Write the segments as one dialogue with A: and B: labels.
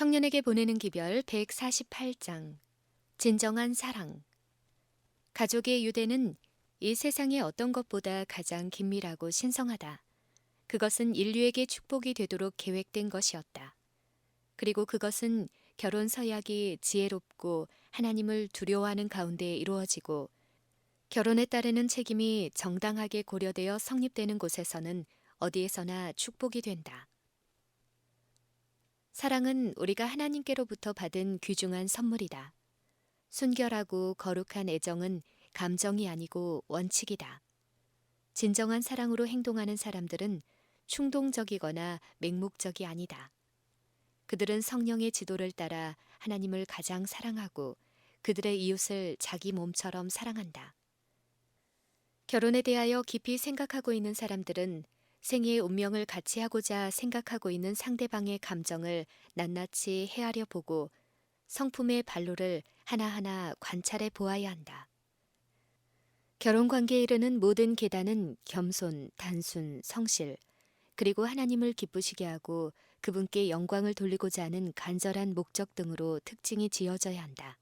A: 청년에게 보내는 기별 148장 진정한 사랑. 가족의 유대는 이 세상의 어떤 것보다 가장 긴밀하고 신성하다. 그것은 인류에게 축복이 되도록 계획된 것이었다. 그리고 그것은 결혼 서약이 지혜롭고 하나님을 두려워하는 가운데 이루어지고 결혼에 따르는 책임이 정당하게 고려되어 성립되는 곳에서는 어디에서나 축복이 된다. 사랑은 우리가 하나님께로부터 받은 귀중한 선물이다. 순결하고 거룩한 애정은 감정이 아니고 원칙이다. 진정한 사랑으로 행동하는 사람들은 충동적이거나 맹목적이 아니다. 그들은 성령의 지도를 따라 하나님을 가장 사랑하고 그들의 이웃을 자기 몸처럼 사랑한다. 결혼에 대하여 깊이 생각하고 있는 사람들은 생애의 운명을 같이 하고자 생각하고 있는 상대방의 감정을 낱낱이 헤아려 보고 성품의 발로를 하나하나 관찰해 보아야 한다. 결혼 관계에 이르는 모든 계단은 겸손, 단순, 성실, 그리고 하나님을 기쁘시게 하고 그분께 영광을 돌리고자 하는 간절한 목적 등으로 특징이 지어져야 한다.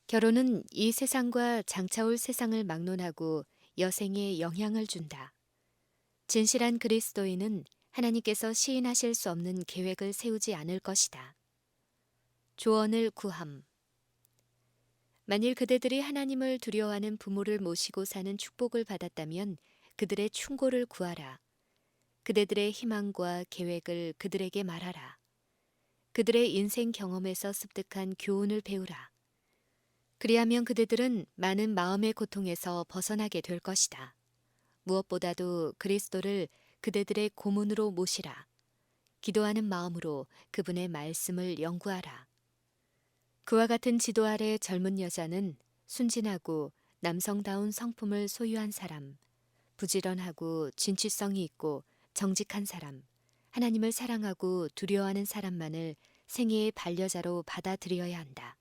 A: 결혼은 이 세상과 장차올 세상을 막론하고 여생에 영향을 준다. 진실한 그리스도인은 하나님께서 시인하실 수 없는 계획을 세우지 않을 것이다. 조언을 구함. 만일 그대들이 하나님을 두려워하는 부모를 모시고 사는 축복을 받았다면 그들의 충고를 구하라. 그대들의 희망과 계획을 그들에게 말하라. 그들의 인생 경험에서 습득한 교훈을 배우라. 그리하면 그대들은 많은 마음의 고통에서 벗어나게 될 것이다. 무엇보다도 그리스도를 그대들의 고문으로 모시라. 기도하는 마음으로 그분의 말씀을 연구하라. 그와 같은 지도 아래 젊은 여자는 순진하고 남성다운 성품을 소유한 사람, 부지런하고 진취성이 있고 정직한 사람, 하나님을 사랑하고 두려워하는 사람만을 생애의 반려자로 받아들여야 한다.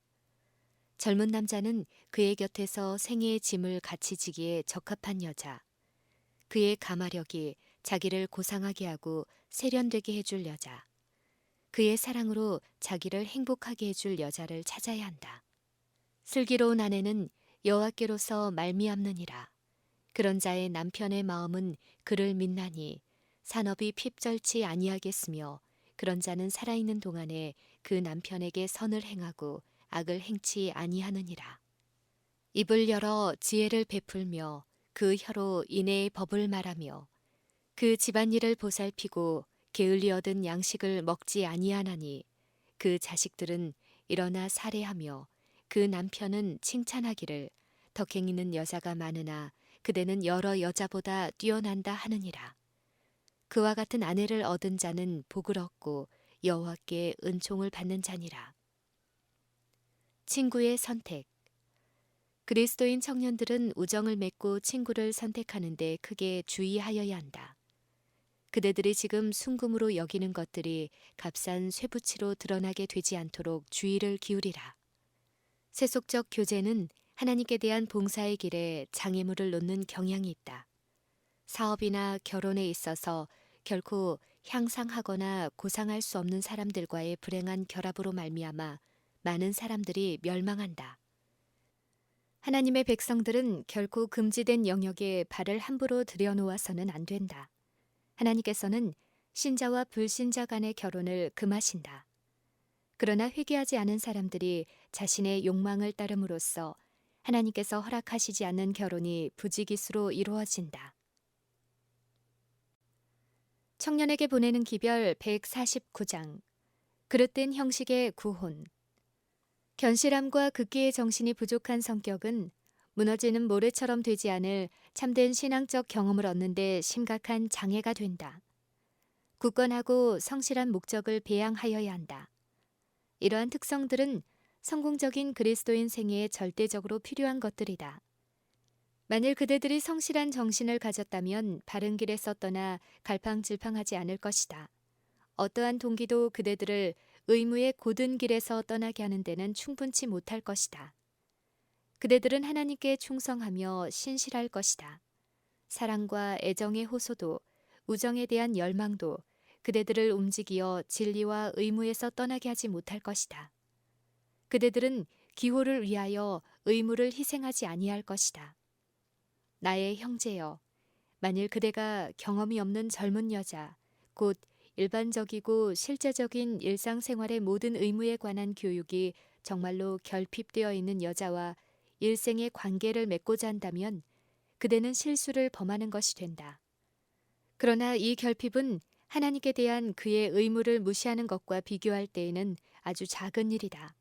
A: 젊은 남자는 그의 곁에서 생애의 짐을 같이 지기에 적합한 여자, 그의 가마력이 자기를 고상하게 하고 세련되게 해줄 여자, 그의 사랑으로 자기를 행복하게 해줄 여자를 찾아야 한다. 슬기로운 아내는 여호와께로서 말미암느니라. 그런 자의 남편의 마음은 그를 믿나니 산업이 핍절치 아니하겠으며 그런 자는 살아있는 동안에 그 남편에게 선을 행하고 악을 행치 아니하느니라. 입을 열어 지혜를 베풀며 그 혀로 인애의 법을 말하며 그 집안일을 보살피고 게을리 얻은 양식을 먹지 아니하나니 그 자식들은 일어나 살해하며 그 남편은 칭찬하기를 덕행있는 여자가 많으나 그대는 여러 여자보다 뛰어난다 하느니라. 그와 같은 아내를 얻은 자는 복을 얻고 여호와께 은총을 받는 자니라. 친구의 선택. 그리스도인 청년들은 우정을 맺고 친구를 선택하는데 크게 주의하여야 한다. 그대들이 지금 순금으로 여기는 것들이 값싼 쇠붙이로 드러나게 되지 않도록 주의를 기울이라. 세속적 교제는 하나님께 대한 봉사의 길에 장애물을 놓는 경향이 있다. 사업이나 결혼에 있어서 결코 향상하거나 고상할 수 없는 사람들과의 불행한 결합으로 말미암아 많은 사람들이 멸망한다. 하나님의 백성들은 결코 금지된 영역에 발을 함부로 들여놓아서는 안 된다. 하나님께서는 신자와 불신자 간의 결혼을 금하신다. 그러나 회개하지 않은 사람들이 자신의 욕망을 따름으로써 하나님께서 허락하시지 않는 결혼이 부지기수로 이루어진다. 청년에게 보내는 기별 149장 그릇된 형식의 구혼. 견실함과 극기의 정신이 부족한 성격은 무너지는 모래처럼 되지 않을 참된 신앙적 경험을 얻는 데 심각한 장애가 된다. 굳건하고 성실한 목적을 배양하여야 한다. 이러한 특성들은 성공적인 그리스도인 생애에 절대적으로 필요한 것들이다. 만일 그대들이 성실한 정신을 가졌다면 바른 길에서 떠나 갈팡질팡하지 않을 것이다. 어떠한 동기도 그대들을 의무의 곧은 길에서 떠나게 하는 데는 충분치 못할 것이다. 그대들은 하나님께 충성하며 신실할 것이다. 사랑과 애정의 호소도, 우정에 대한 열망도, 그대들을 움직이어 진리와 의무에서 떠나게 하지 못할 것이다. 그대들은 기호를 위하여 의무를 희생하지 아니할 것이다. 나의 형제여, 만일 그대가 경험이 없는 젊은 여자, 곧 일반적이고 실제적인 일상생활의 모든 의무에 관한 교육이 정말로 결핍되어 있는 여자와 일생의 관계를 맺고자 한다면 그대는 실수를 범하는 것이 된다. 그러나 이 결핍은 하나님께 대한 그의 의무를 무시하는 것과 비교할 때에는 아주 작은 일이다.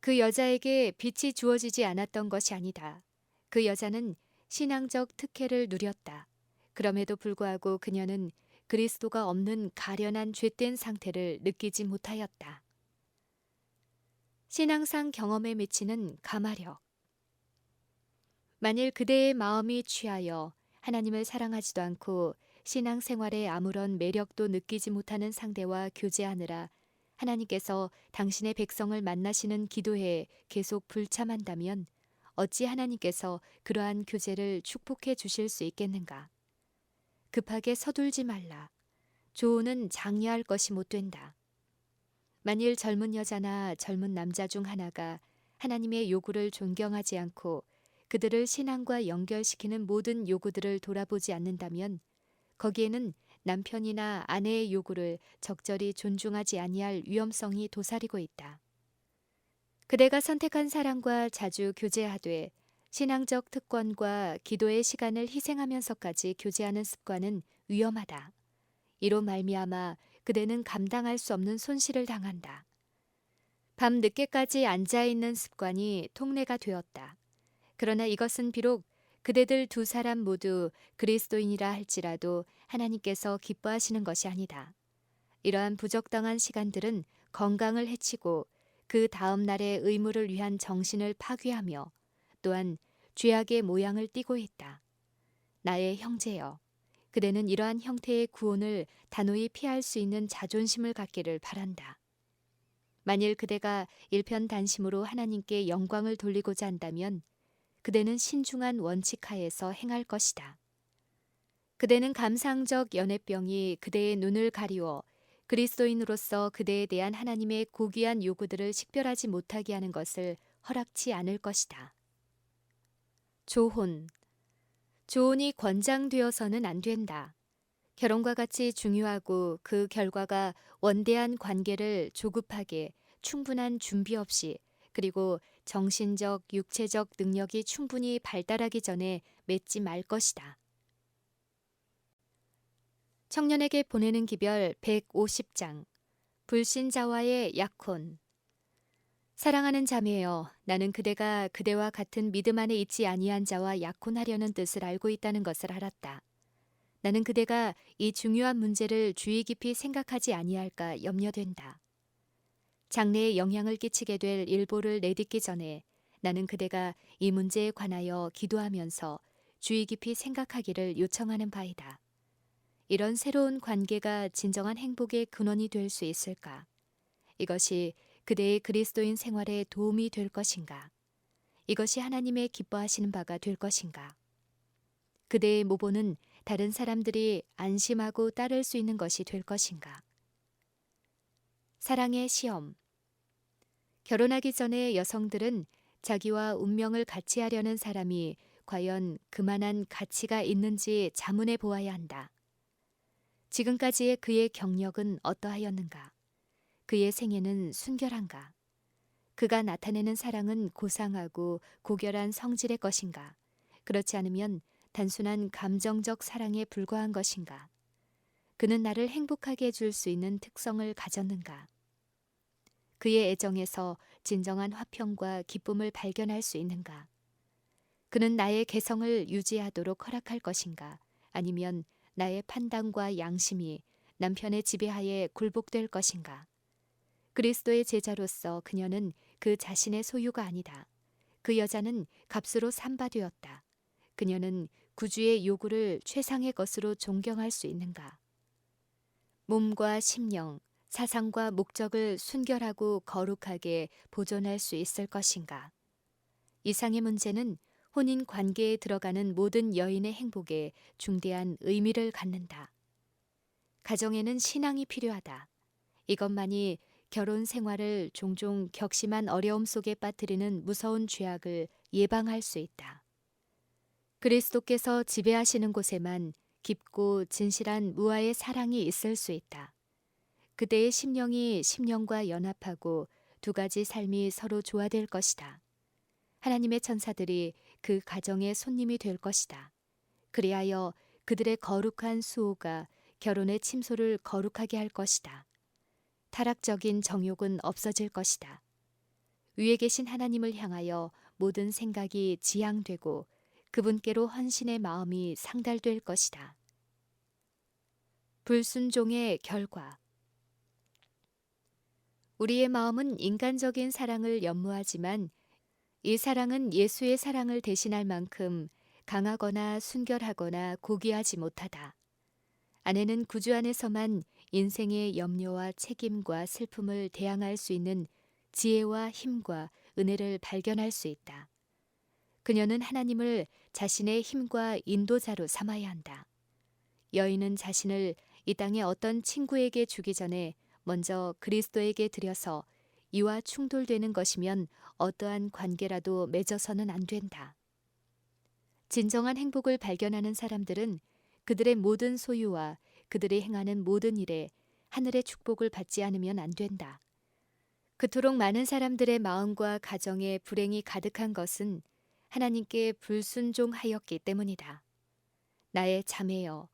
A: 그 여자에게 빛이 주어지지 않았던 것이 아니다. 그 여자는 신앙적 특혜를 누렸다. 그럼에도 불구하고 그녀는 그리스도가 없는 가련한 죄된 상태를 느끼지 못하였다. 신앙상 경험에 미치는 가마력. 만일 그대의 마음이 취하여 하나님을 사랑하지도 않고 신앙생활에 아무런 매력도 느끼지 못하는 상대와 교제하느라 하나님께서 당신의 백성을 만나시는 기도회에 계속 불참한다면 어찌 하나님께서 그러한 교제를 축복해 주실 수 있겠는가? 급하게 서둘지 말라. 조언은 장려할 것이 못 된다. 만일 젊은 여자나 젊은 남자 중 하나가 하나님의 요구를 존경하지 않고 그들을 신앙과 연결시키는 모든 요구들을 돌아보지 않는다면 거기에는 남편이나 아내의 요구를 적절히 존중하지 아니할 위험성이 도사리고 있다. 그대가 선택한 사람과 자주 교제하되 신앙적 특권과 기도의 시간을 희생하면서까지 교제하는 습관은 위험하다. 이로 말미암아 그대는 감당할 수 없는 손실을 당한다. 밤 늦게까지 앉아있는 습관이 통례가 되었다. 그러나 이것은 비록 그대들 두 사람 모두 그리스도인이라 할지라도 하나님께서 기뻐하시는 것이 아니다. 이러한 부적당한 시간들은 건강을 해치고 그 다음 날의 의무를 위한 정신을 파괴하며 또한 죄악의 모양을 띠고 있다. 나의 형제여, 그대는 이러한 형태의 구원을 단호히 피할 수 있는 자존심을 갖기를 바란다. 만일 그대가 일편단심으로 하나님께 영광을 돌리고자 한다면 그대는 신중한 원칙 하에서 행할 것이다. 그대는 감상적 연애병이 그대의 눈을 가리워 그리스도인으로서 그대에 대한 하나님의 고귀한 요구들을 식별하지 못하게 하는 것을 허락치 않을 것이다. 조혼. 조혼이 권장되어서는 안 된다. 결혼과 같이 중요하고 그 결과가 원대한 관계를 조급하게 충분한 준비 없이 그리고 정신적, 육체적 능력이 충분히 발달하기 전에 맺지 말 것이다. 청년에게 보내는 기별 150장. 불신자와의 약혼. 사랑하는 자매여, 나는 그대가 그대와 같은 믿음 안에 있지 아니한 자와 약혼하려는 뜻을 알고 있다는 것을 알았다. 나는 그대가 이 중요한 문제를 주의 깊이 생각하지 아니할까 염려된다. 장래에 영향을 끼치게 될 일보를 내딛기 전에 나는 그대가 이 문제에 관하여 기도하면서 주의 깊이 생각하기를 요청하는 바이다. 이런 새로운 관계가 진정한 행복의 근원이 될 수 있을까? 이것이 그대의 그리스도인 생활에 도움이 될 것인가? 이것이 하나님의 기뻐하시는 바가 될 것인가? 그대의 모보는 다른 사람들이 안심하고 따를 수 있는 것이 될 것인가? 사랑의 시험. 결혼하기 전에 여성들은 자기와 운명을 같이 하려는 사람이 과연 그만한 가치가 있는지 자문해 보아야 한다. 지금까지의 그의 경력은 어떠하였는가? 그의 생애는 순결한가? 그가 나타내는 사랑은 고상하고 고결한 성질의 것인가? 그렇지 않으면 단순한 감정적 사랑에 불과한 것인가? 그는 나를 행복하게 해줄 수 있는 특성을 가졌는가? 그의 애정에서 진정한 화평과 기쁨을 발견할 수 있는가? 그는 나의 개성을 유지하도록 허락할 것인가? 아니면 나의 판단과 양심이 남편의 지배하에 굴복될 것인가? 그리스도의 제자로서 그녀는 그 자신의 소유가 아니다. 그 여자는 값으로 삼바되었다. 그녀는 구주의 요구를 최상의 것으로 존경할 수 있는가? 몸과 심령, 사상과 목적을 순결하고 거룩하게 보존할 수 있을 것인가? 이상의 문제는 혼인 관계에 들어가는 모든 여인의 행복에 중대한 의미를 갖는다. 가정에는 신앙이 필요하다. 이것만이 결혼 생활을 종종 격심한 어려움 속에 빠뜨리는 무서운 죄악을 예방할 수 있다. 그리스도께서 지배하시는 곳에만 깊고 진실한 무아의 사랑이 있을 수 있다. 그대의 심령이 심령과 연합하고 두 가지 삶이 서로 조화될 것이다. 하나님의 천사들이 그 가정의 손님이 될 것이다. 그리하여 그들의 거룩한 수호가 결혼의 침소를 거룩하게 할 것이다. 타락적인 정욕은 없어질 것이다. 위에 계신 하나님을 향하여 모든 생각이 지향되고 그분께로 헌신의 마음이 상달될 것이다. 불순종의 결과. 우리의 마음은 인간적인 사랑을 연모하지만 이 사랑은 예수의 사랑을 대신할 만큼 강하거나 순결하거나 고귀하지 못하다. 아내는 구주 안에서만 인생의 염려와 책임과 슬픔을 대항할 수 있는 지혜와 힘과 은혜를 발견할 수 있다. 그녀는 하나님을 자신의 힘과 인도자로 삼아야 한다. 여인은 자신을 이 땅의 어떤 친구에게 주기 전에 먼저 그리스도에게 드려서 이와 충돌되는 것이면 어떠한 관계라도 맺어서는 안 된다. 진정한 행복을 발견하는 사람들은 그들의 모든 소유와 그들이 행하는 모든 일에 하늘의 축복을 받지 않으면 안 된다. 그토록 많은 사람들의 마음과 가정에 불행이 가득한 것은 하나님께 불순종하였기 때문이다. 나의 자매여,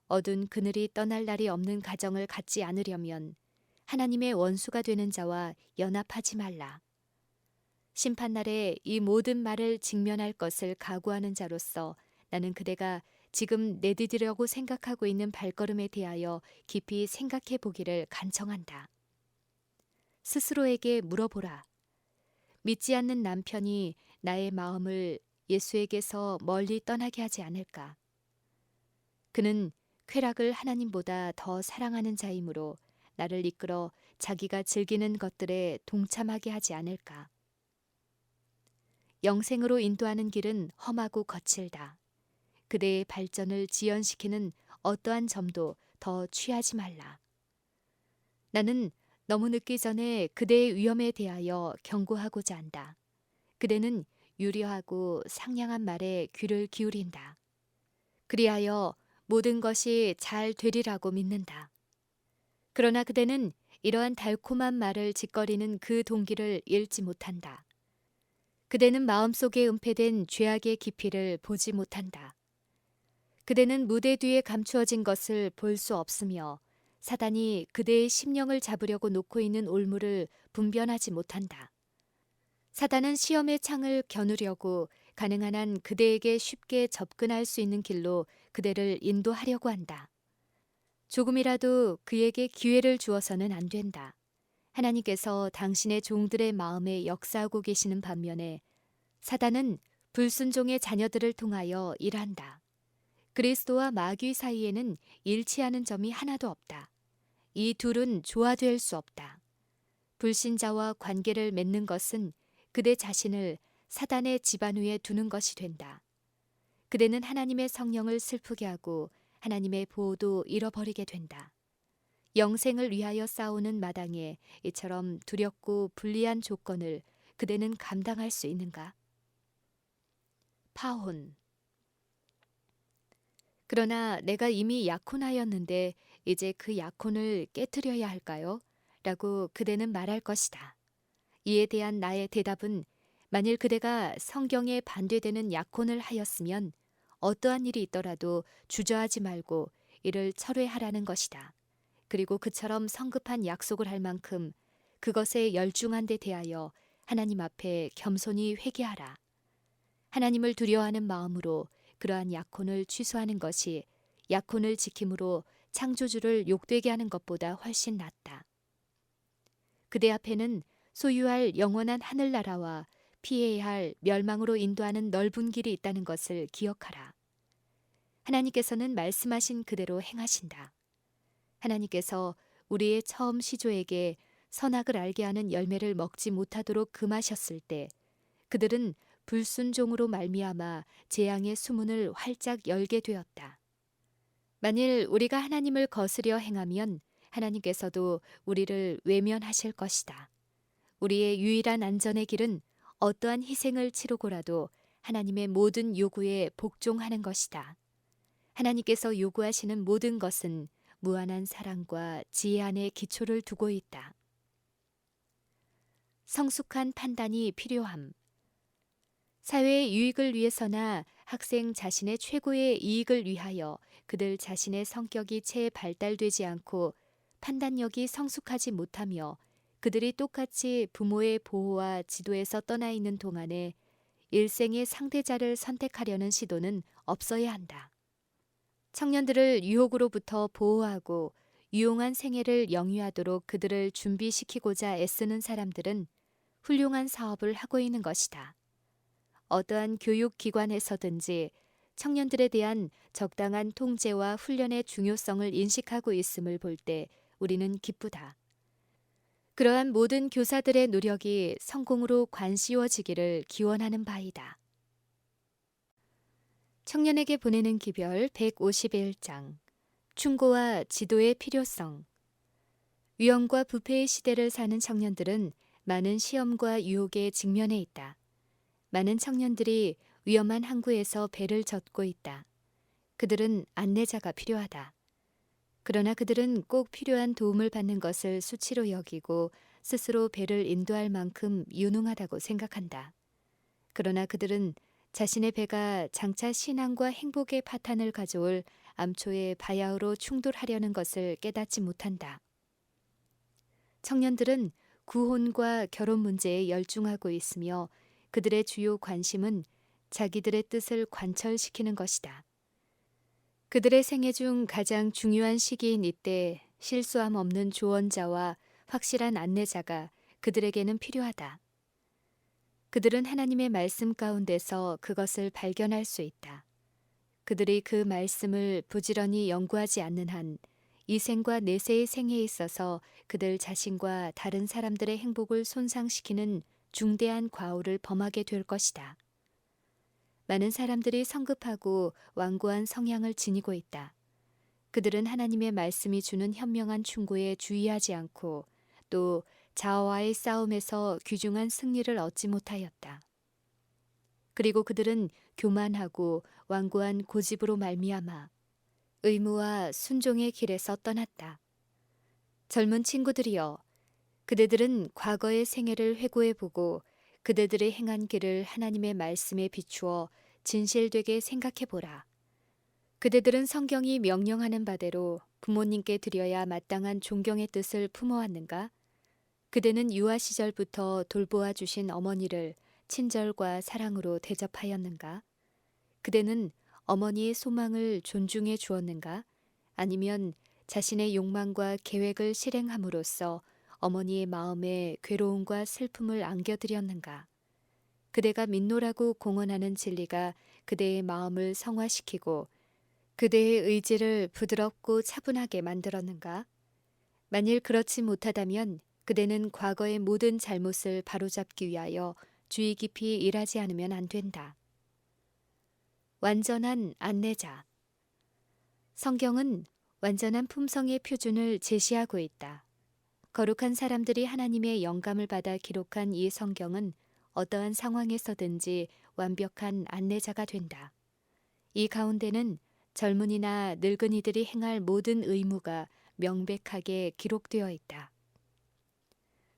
A: 어두운 그늘이 떠날 날이 없는 가정을 갖지 않으려면 하나님의 원수가 되는 자와 연합하지 말라. 심판날에 이 모든 말을 직면할 것을 각오하는 자로서 나는 그대가 지금 내디디려고 생각하고 있는 발걸음에 대하여 깊이 생각해 보기를 간청한다. 스스로에게 물어보라. 믿지 않는 남편이 나의 마음을 예수에게서 멀리 떠나게 하지 않을까? 그는 쾌락을 하나님보다 더 사랑하는 자이므로 나를 이끌어 자기가 즐기는 것들에 동참하게 하지 않을까? 영생으로 인도하는 길은 험하고 거칠다. 그대의 발전을 지연시키는 어떠한 점도 더 취하지 말라. 나는 너무 늦기 전에 그대의 위험에 대하여 경고하고자 한다. 그대는 유려하고 상냥한 말에 귀를 기울인다. 그리하여 모든 것이 잘 되리라고 믿는다. 그러나 그대는 이러한 달콤한 말을 짓거리는 그 동기를 잃지 못한다. 그대는 마음속에 은폐된 죄악의 깊이를 보지 못한다. 그대는 무대 뒤에 감추어진 것을 볼 수 없으며 사단이 그대의 심령을 잡으려고 놓고 있는 올무를 분별하지 못한다. 사단은 시험의 창을 겨누려고 가능한 한 그대에게 쉽게 접근할 수 있는 길로 그대를 인도하려고 한다. 조금이라도 그에게 기회를 주어서는 안 된다. 하나님께서 당신의 종들의 마음에 역사하고 계시는 반면에 사단은 불순종의 자녀들을 통하여 일한다. 그리스도와 마귀 사이에는 일치하는 점이 하나도 없다. 이 둘은 조화될 수 없다. 불신자와 관계를 맺는 것은 그대 자신을 사단의 지반 위에 두는 것이 된다. 그대는 하나님의 성령을 슬프게 하고 하나님의 보호도 잃어버리게 된다. 영생을 위하여 싸우는 마당에 이처럼 두렵고 불리한 조건을 그대는 감당할 수 있는가? 파혼. 그러나 내가 이미 약혼하였는데 이제 그 약혼을 깨트려야 할까요? 라고 그대는 말할 것이다. 이에 대한 나의 대답은 만일 그대가 성경에 반대되는 약혼을 하였으면 어떠한 일이 있더라도 주저하지 말고 이를 철회하라는 것이다. 그리고 그처럼 성급한 약속을 할 만큼 그것에 열중한 데 대하여 하나님 앞에 겸손히 회개하라. 하나님을 두려워하는 마음으로 그러한 약혼을 취소하는 것이 약혼을 지킴으로 창조주를 욕되게 하는 것보다 훨씬 낫다. 그대 앞에는 소유할 영원한 하늘나라와 피해야 할 멸망으로 인도하는 넓은 길이 있다는 것을 기억하라. 하나님께서는 말씀하신 그대로 행하신다. 하나님께서 우리의 처음 시조에게 선악을 알게 하는 열매를 먹지 못하도록 금하셨을 때 그들은 불순종으로 말미암아 재앙의 수문을 활짝 열게 되었다. 만일 우리가 하나님을 거스려 행하면 하나님께서도 우리를 외면하실 것이다. 우리의 유일한 안전의 길은 어떠한 희생을 치르고라도 하나님의 모든 요구에 복종하는 것이다. 하나님께서 요구하시는 모든 것은 무한한 사랑과 지혜 안에 기초를 두고 있다. 성숙한 판단이 필요함. 사회의 유익을 위해서나 학생 자신의 최고의 이익을 위하여 그들 자신의 성격이 채 발달되지 않고 판단력이 성숙하지 못하며 그들이 똑같이 부모의 보호와 지도에서 떠나 있는 동안에 일생의 상대자를 선택하려는 시도는 없어야 한다. 청년들을 유혹으로부터 보호하고 유용한 생애를 영위하도록 그들을 준비시키고자 애쓰는 사람들은 훌륭한 사업을 하고 있는 것이다. 어떠한 교육기관에서든지 청년들에 대한 적당한 통제와 훈련의 중요성을 인식하고 있음을 볼 때 우리는 기쁘다. 그러한 모든 교사들의 노력이 성공으로 관씌워지기를 기원하는 바이다. 청년에게 보내는 기별 151장 충고와 지도의 필요성. 위험과 부패의 시대를 사는 청년들은 많은 시험과 유혹에 직면해 있다. 많은 청년들이 위험한 항구에서 배를 젓고 있다. 그들은 안내자가 필요하다. 그러나 그들은 꼭 필요한 도움을 받는 것을 수치로 여기고 스스로 배를 인도할 만큼 유능하다고 생각한다. 그러나 그들은 자신의 배가 장차 신앙과 행복의 파탄을 가져올 암초의 바야흐로 충돌하려는 것을 깨닫지 못한다. 청년들은 구혼과 결혼 문제에 열중하고 있으며 그들의 주요 관심은 자기들의 뜻을 관철시키는 것이다. 그들의 생애 중 가장 중요한 시기인 이때 실수함 없는 조언자와 확실한 안내자가 그들에게는 필요하다. 그들은 하나님의 말씀 가운데서 그것을 발견할 수 있다. 그들이 그 말씀을 부지런히 연구하지 않는 한 이 생과 내세의 생에 있어서 그들 자신과 다른 사람들의 행복을 손상시키는 중대한 과오를 범하게 될 것이다. 많은 사람들이 성급하고 완고한 성향을 지니고 있다. 그들은 하나님의 말씀이 주는 현명한 충고에 주의하지 않고 또 자아와의 싸움에서 귀중한 승리를 얻지 못하였다. 그리고 그들은 교만하고 완고한 고집으로 말미암아 의무와 순종의 길에서 떠났다. 젊은 친구들이여, 그대들은 과거의 생애를 회고해보고 그대들의 행한 길을 하나님의 말씀에 비추어 진실되게 생각해보라. 그대들은 성경이 명령하는 바대로 부모님께 드려야 마땅한 존경의 뜻을 품어왔는가? 그대는 유아 시절부터 돌보아 주신 어머니를 친절과 사랑으로 대접하였는가? 그대는 어머니의 소망을 존중해 주었는가? 아니면 자신의 욕망과 계획을 실행함으로써 어머니의 마음에 괴로움과 슬픔을 안겨드렸는가? 그대가 믿노라고 공언하는 진리가 그대의 마음을 성화시키고 그대의 의지를 부드럽고 차분하게 만들었는가? 만일 그렇지 못하다면 그대는 과거의 모든 잘못을 바로잡기 위하여 주의 깊이 일하지 않으면 안 된다. 완전한 안내자. 성경은 완전한 품성의 표준을 제시하고 있다. 거룩한 사람들이 하나님의 영감을 받아 기록한 이 성경은 어떠한 상황에서든지 완벽한 안내자가 된다. 이 가운데는 젊은이나 늙은이들이 행할 모든 의무가 명백하게 기록되어 있다.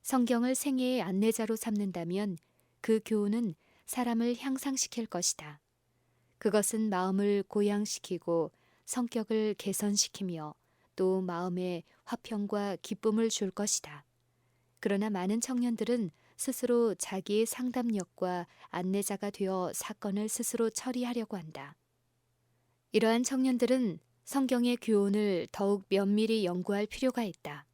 A: 성경을 생애의 안내자로 삼는다면 그 교훈은 사람을 향상시킬 것이다. 그것은 마음을 고양시키고 성격을 개선시키며 또 마음에 화평과 기쁨을 줄 것이다. 그러나 많은 청년들은 스스로 자기의 상담력과 안내자가 되어 사건을 스스로 처리하려고 한다. 이러한 청년들은 성경의 교훈을 더욱 면밀히 연구할 필요가 있다.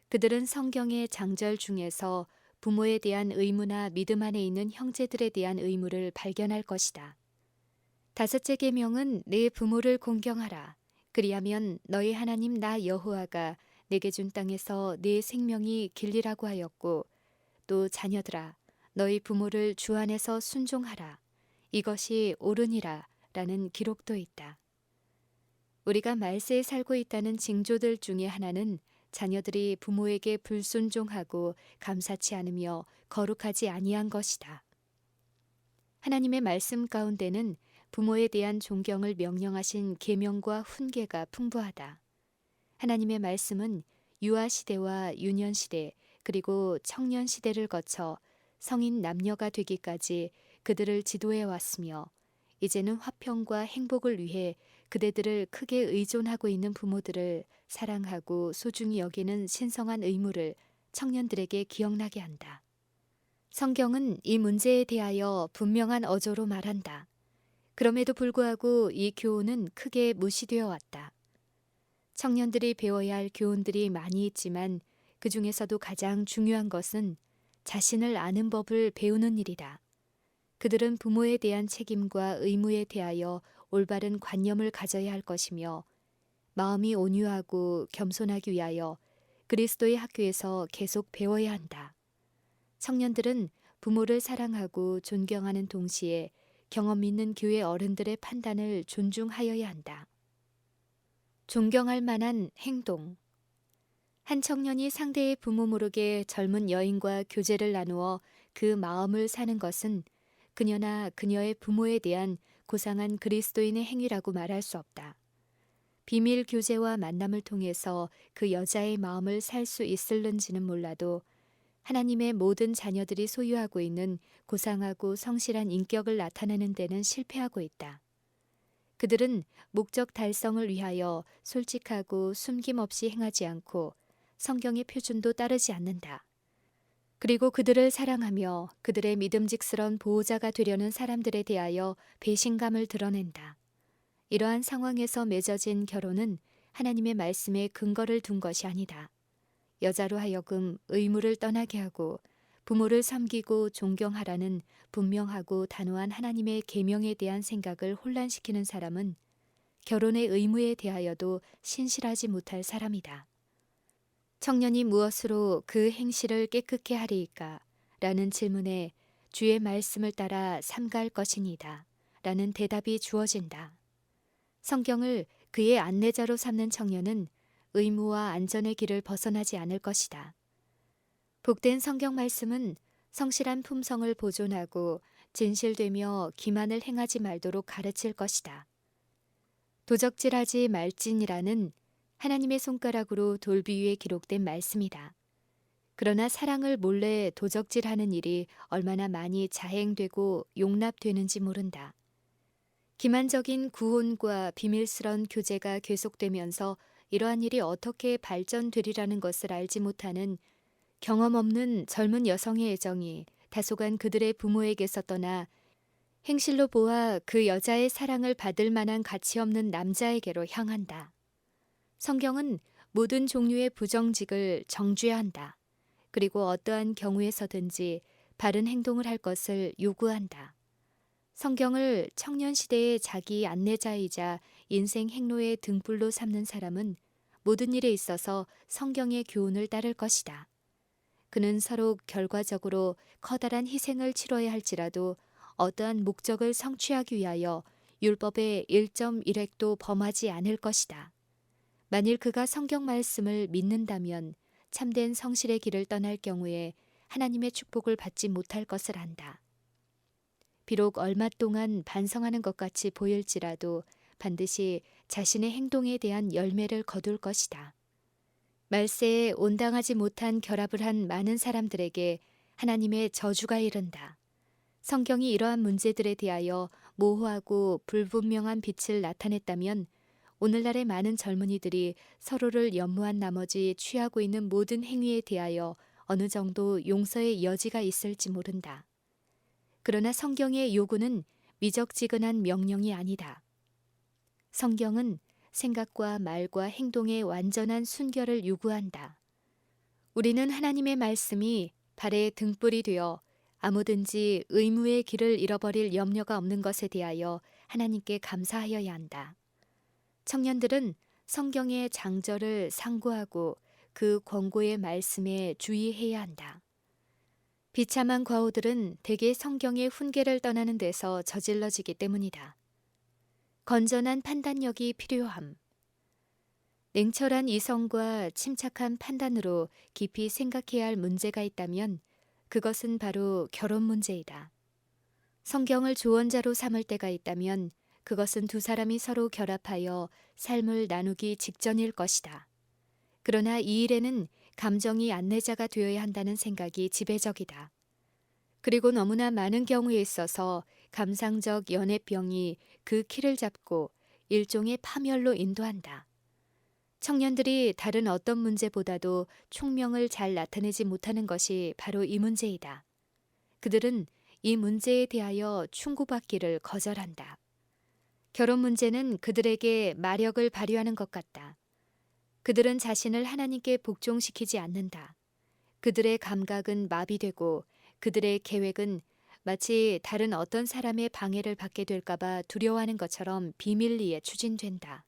A: 그들은 성경의 장절 중에서 부모에 대한 의무나 믿음 안에 있는 형제들에 대한 의무를 발견할 것이다. 5째 계명은 내 부모를 공경하라. 그리하면 너희 하나님 나 여호와가 내게 준 땅에서 내 생명이 길리라고 하였고 또 자녀들아 너희 부모를 주 안에서 순종하라. 이것이 옳으니라 라는 기록도 있다. 우리가 말세에 살고 있다는 징조들 중에 하나는 자녀들이 부모에게 불순종하고 감사치 않으며 거룩하지 아니한 것이다. 하나님의 말씀 가운데는 부모에 대한 존경을 명령하신 계명과 훈계가 풍부하다. 하나님의 말씀은 유아 시대와 유년 시대 그리고 청년 시대를 거쳐 성인 남녀가 되기까지 그들을 지도해 왔으며 이제는 화평과 행복을 위해 그대들을 크게 의존하고 있는 부모들을 사랑하고 소중히 여기는 신성한 의무를 청년들에게 기억나게 한다. 성경은 이 문제에 대하여 분명한 어조로 말한다. 그럼에도 불구하고 이 교훈은 크게 무시되어 왔다. 청년들이 배워야 할 교훈들이 많이 있지만 그 중에서도 가장 중요한 것은 자신을 아는 법을 배우는 일이다. 그들은 부모에 대한 책임과 의무에 대하여 올바른 관념을 가져야 할 것이며 마음이 온유하고 겸손하기 위하여 그리스도의 학교에서 계속 배워야 한다. 청년들은 부모를 사랑하고 존경하는 동시에 경험 있는 교회 어른들의 판단을 존중하여야 한다. 존경할 만한 행동. 한 청년이 상대의 부모 모르게 젊은 여인과 교제를 나누어 그 마음을 사는 것은 그녀나 그녀의 부모에 대한 고상한 그리스도인의 행위라고 말할 수 없다. 비밀 교제와 만남을 통해서 그 여자의 마음을 살 수 있을는지는 몰라도 하나님의 모든 자녀들이 소유하고 있는 고상하고 성실한 인격을 나타내는 데는 실패하고 있다. 그들은 목적 달성을 위하여 솔직하고 숨김없이 행하지 않고 성경의 표준도 따르지 않는다. 그리고 그들을 사랑하며 그들의 믿음직스러운 보호자가 되려는 사람들에 대하여 배신감을 드러낸다. 이러한 상황에서 맺어진 결혼은 하나님의 말씀에 근거를 둔 것이 아니다. 여자로 하여금 의무를 떠나게 하고 부모를 섬기고 존경하라는 분명하고 단호한 하나님의 계명에 대한 생각을 혼란시키는 사람은 결혼의 의무에 대하여도 신실하지 못할 사람이다. 청년이 무엇으로 그 행실을 깨끗게 하리이까? 라는 질문에 주의 말씀을 따라 삼가할 것이니다. 라는 대답이 주어진다. 성경을 그의 안내자로 삼는 청년은 의무와 안전의 길을 벗어나지 않을 것이다. 복된 성경 말씀은 성실한 품성을 보존하고 진실되며 기만을 행하지 말도록 가르칠 것이다. 도적질하지 말지니라는 하나님의 손가락으로 돌비 위에 기록된 말씀이다. 그러나 사랑을 몰래 도적질하는 일이 얼마나 많이 자행되고 용납되는지 모른다. 기만적인 구혼과 비밀스런 교제가 계속되면서 이러한 일이 어떻게 발전되리라는 것을 알지 못하는 경험 없는 젊은 여성의 애정이 다소간 그들의 부모에게서 떠나 행실로 보아 그 여자의 사랑을 받을 만한 가치 없는 남자에게로 향한다. 성경은 모든 종류의 부정직을 정죄한다. 그리고 어떠한 경우에서든지 바른 행동을 할 것을 요구한다. 성경을 청년 시대의 자기 안내자이자 인생 행로의 등불로 삼는 사람은 모든 일에 있어서 성경의 교훈을 따를 것이다. 그는 서로 결과적으로 커다란 희생을 치러야 할지라도 어떠한 목적을 성취하기 위하여 율법의 1.1획도 범하지 않을 것이다. 만일 그가 성경 말씀을 믿는다면 참된 성실의 길을 떠날 경우에 하나님의 축복을 받지 못할 것을 안다. 비록 얼마 동안 반성하는 것 같이 보일지라도 반드시 자신의 행동에 대한 열매를 거둘 것이다. 말세에 온당하지 못한 결합을 한 많은 사람들에게 하나님의 저주가 이른다. 성경이 이러한 문제들에 대하여 모호하고 불분명한 빛을 나타냈다면 오늘날의 많은 젊은이들이 서로를 연모한 나머지 취하고 있는 모든 행위에 대하여 어느 정도 용서의 여지가 있을지 모른다. 그러나 성경의 요구는 미적지근한 명령이 아니다. 성경은 생각과 말과 행동의 완전한 순결을 요구한다. 우리는 하나님의 말씀이 발의 등불이 되어 아무든지 의무의 길을 잃어버릴 염려가 없는 것에 대하여 하나님께 감사하여야 한다. 청년들은 성경의 장절을 상고하고 그 권고의 말씀에 주의해야 한다. 비참한 과오들은 대개 성경의 훈계를 떠나는 데서 저질러지기 때문이다. 건전한 판단력이 필요함, 냉철한 이성과 침착한 판단으로 깊이 생각해야 할 문제가 있다면 그것은 바로 결혼 문제이다. 성경을 조언자로 삼을 때가 있다면 그것은 두 사람이 서로 결합하여 삶을 나누기 직전일 것이다. 그러나 이 일에는 감정이 안내자가 되어야 한다는 생각이 지배적이다. 그리고 너무나 많은 경우에 있어서 감상적 연애병이 그 키를 잡고 일종의 파멸로 인도한다. 청년들이 다른 어떤 문제보다도 총명을 잘 나타내지 못하는 것이 바로 이 문제이다. 그들은 이 문제에 대하여 충고받기를 거절한다. 결혼 문제는 그들에게 마력을 발휘하는 것 같다. 그들은 자신을 하나님께 복종시키지 않는다. 그들의 감각은 마비되고 그들의 계획은 마치 다른 어떤 사람의 방해를 받게 될까봐 두려워하는 것처럼 비밀리에 추진된다.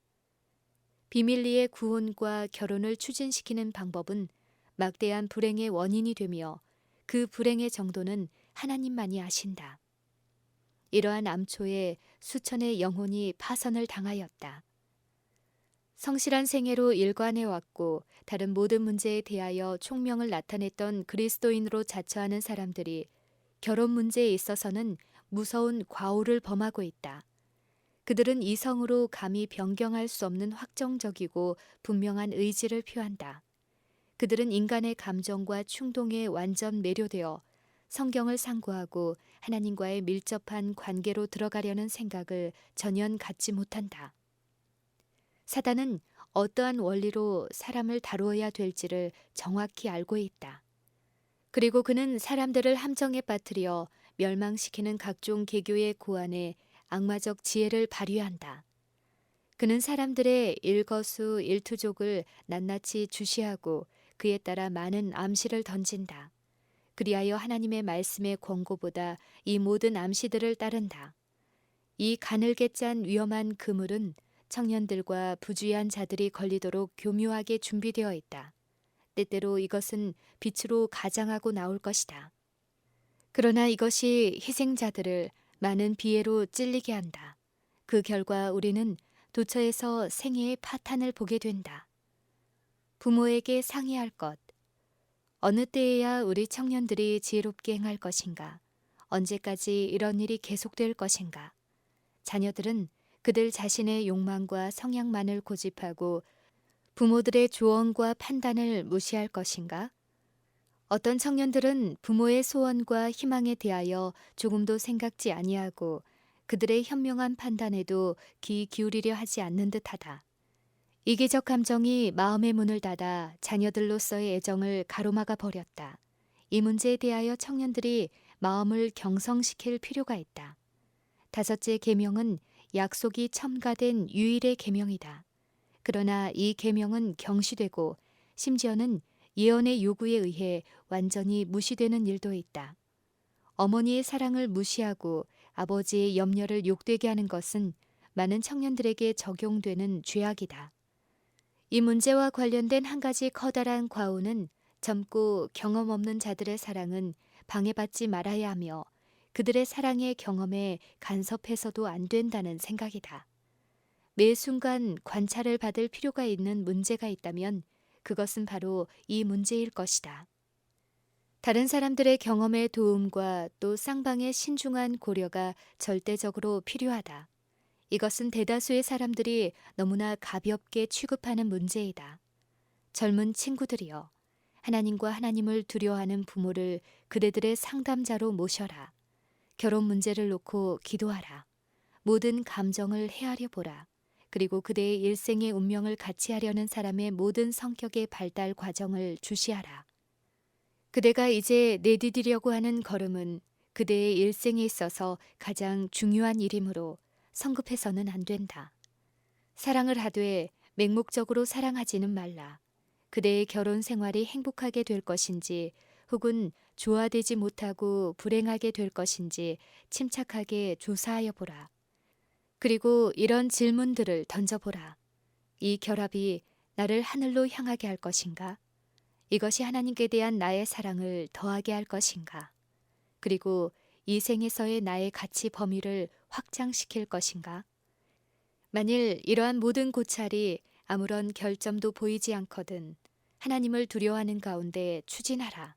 A: 비밀리에 구혼과 결혼을 추진시키는 방법은 막대한 불행의 원인이 되며 그 불행의 정도는 하나님만이 아신다. 이러한 암초에 수천의 영혼이 파선을 당하였다. 성실한 생애로 일관해왔고 다른 모든 문제에 대하여 총명을 나타냈던 그리스도인으로 자처하는 사람들이 결혼 문제에 있어서는 무서운 과오를 범하고 있다. 그들은 이성으로 감히 변경할 수 없는 확정적이고 분명한 의지를 표한다. 그들은 인간의 감정과 충동에 완전 매료되어 성경을 상고하고 하나님과의 밀접한 관계로 들어가려는 생각을 전혀 갖지 못한다. 사단은 어떠한 원리로 사람을 다루어야 될지를 정확히 알고 있다. 그리고 그는 사람들을 함정에 빠뜨려 멸망시키는 각종 계교의 고안에 악마적 지혜를 발휘한다. 그는 사람들의 일거수일투족을 낱낱이 주시하고 그에 따라 많은 암시를 던진다. 그리하여 하나님의 말씀의 권고보다 이 모든 암시들을 따른다. 이 가늘게 짠 위험한 그물은 청년들과 부주의한 자들이 걸리도록 교묘하게 준비되어 있다. 때때로 이것은 빛으로 가장하고 나올 것이다. 그러나 이것이 희생자들을 많은 비애로 찔리게 한다. 그 결과 우리는 도처에서 생애의 파탄을 보게 된다. 부모에게 상의할 것. 어느 때에야 우리 청년들이 지혜롭게 행할 것인가? 언제까지 이런 일이 계속될 것인가? 자녀들은 그들 자신의 욕망과 성향만을 고집하고 부모들의 조언과 판단을 무시할 것인가? 어떤 청년들은 부모의 소원과 희망에 대하여 조금도 생각지 아니하고 그들의 현명한 판단에도 귀 기울이려 하지 않는 듯하다. 이기적 감정이 마음의 문을 닫아 자녀들로서의 애정을 가로막아 버렸다. 이 문제에 대하여 청년들이 마음을 경성시킬 필요가 있다. 다섯째 계명은 약속이 첨가된 유일의 계명이다. 그러나 이 계명은 경시되고 심지어는 예언의 요구에 의해 완전히 무시되는 일도 있다. 어머니의 사랑을 무시하고 아버지의 염려를 욕되게 하는 것은 많은 청년들에게 적용되는 죄악이다. 이 문제와 관련된 한 가지 커다란 과오는 젊고 경험 없는 자들의 사랑은 방해받지 말아야 하며 그들의 사랑의 경험에 간섭해서도 안 된다는 생각이다. 매 순간 관찰을 받을 필요가 있는 문제가 있다면 그것은 바로 이 문제일 것이다. 다른 사람들의 경험의 도움과 또 쌍방의 신중한 고려가 절대적으로 필요하다. 이것은 대다수의 사람들이 너무나 가볍게 취급하는 문제이다. 젊은 친구들이여, 하나님과 하나님을 두려워하는 부모를 그대들의 상담자로 모셔라. 결혼 문제를 놓고 기도하라. 모든 감정을 헤아려 보라. 그리고 그대의 일생의 운명을 같이 하려는 사람의 모든 성격의 발달 과정을 주시하라. 그대가 이제 내디디려고 하는 걸음은 그대의 일생에 있어서 가장 중요한 일이므로 성급해서는 안 된다. 사랑을 하되 맹목적으로 사랑하지는 말라. 그대의 결혼 생활이 행복하게 될 것인지 혹은 조화되지 못하고 불행하게 될 것인지 침착하게 조사하여 보라. 그리고 이런 질문들을 던져보라. 이 결합이 나를 하늘로 향하게 할 것인가? 이것이 하나님께 대한 나의 사랑을 더하게 할 것인가? 그리고 이 생에서의 나의 가치 범위를 확장시킬 것인가? 만일 이러한 모든 고찰이 아무런 결점도 보이지 않거든 하나님을 두려워하는 가운데 추진하라.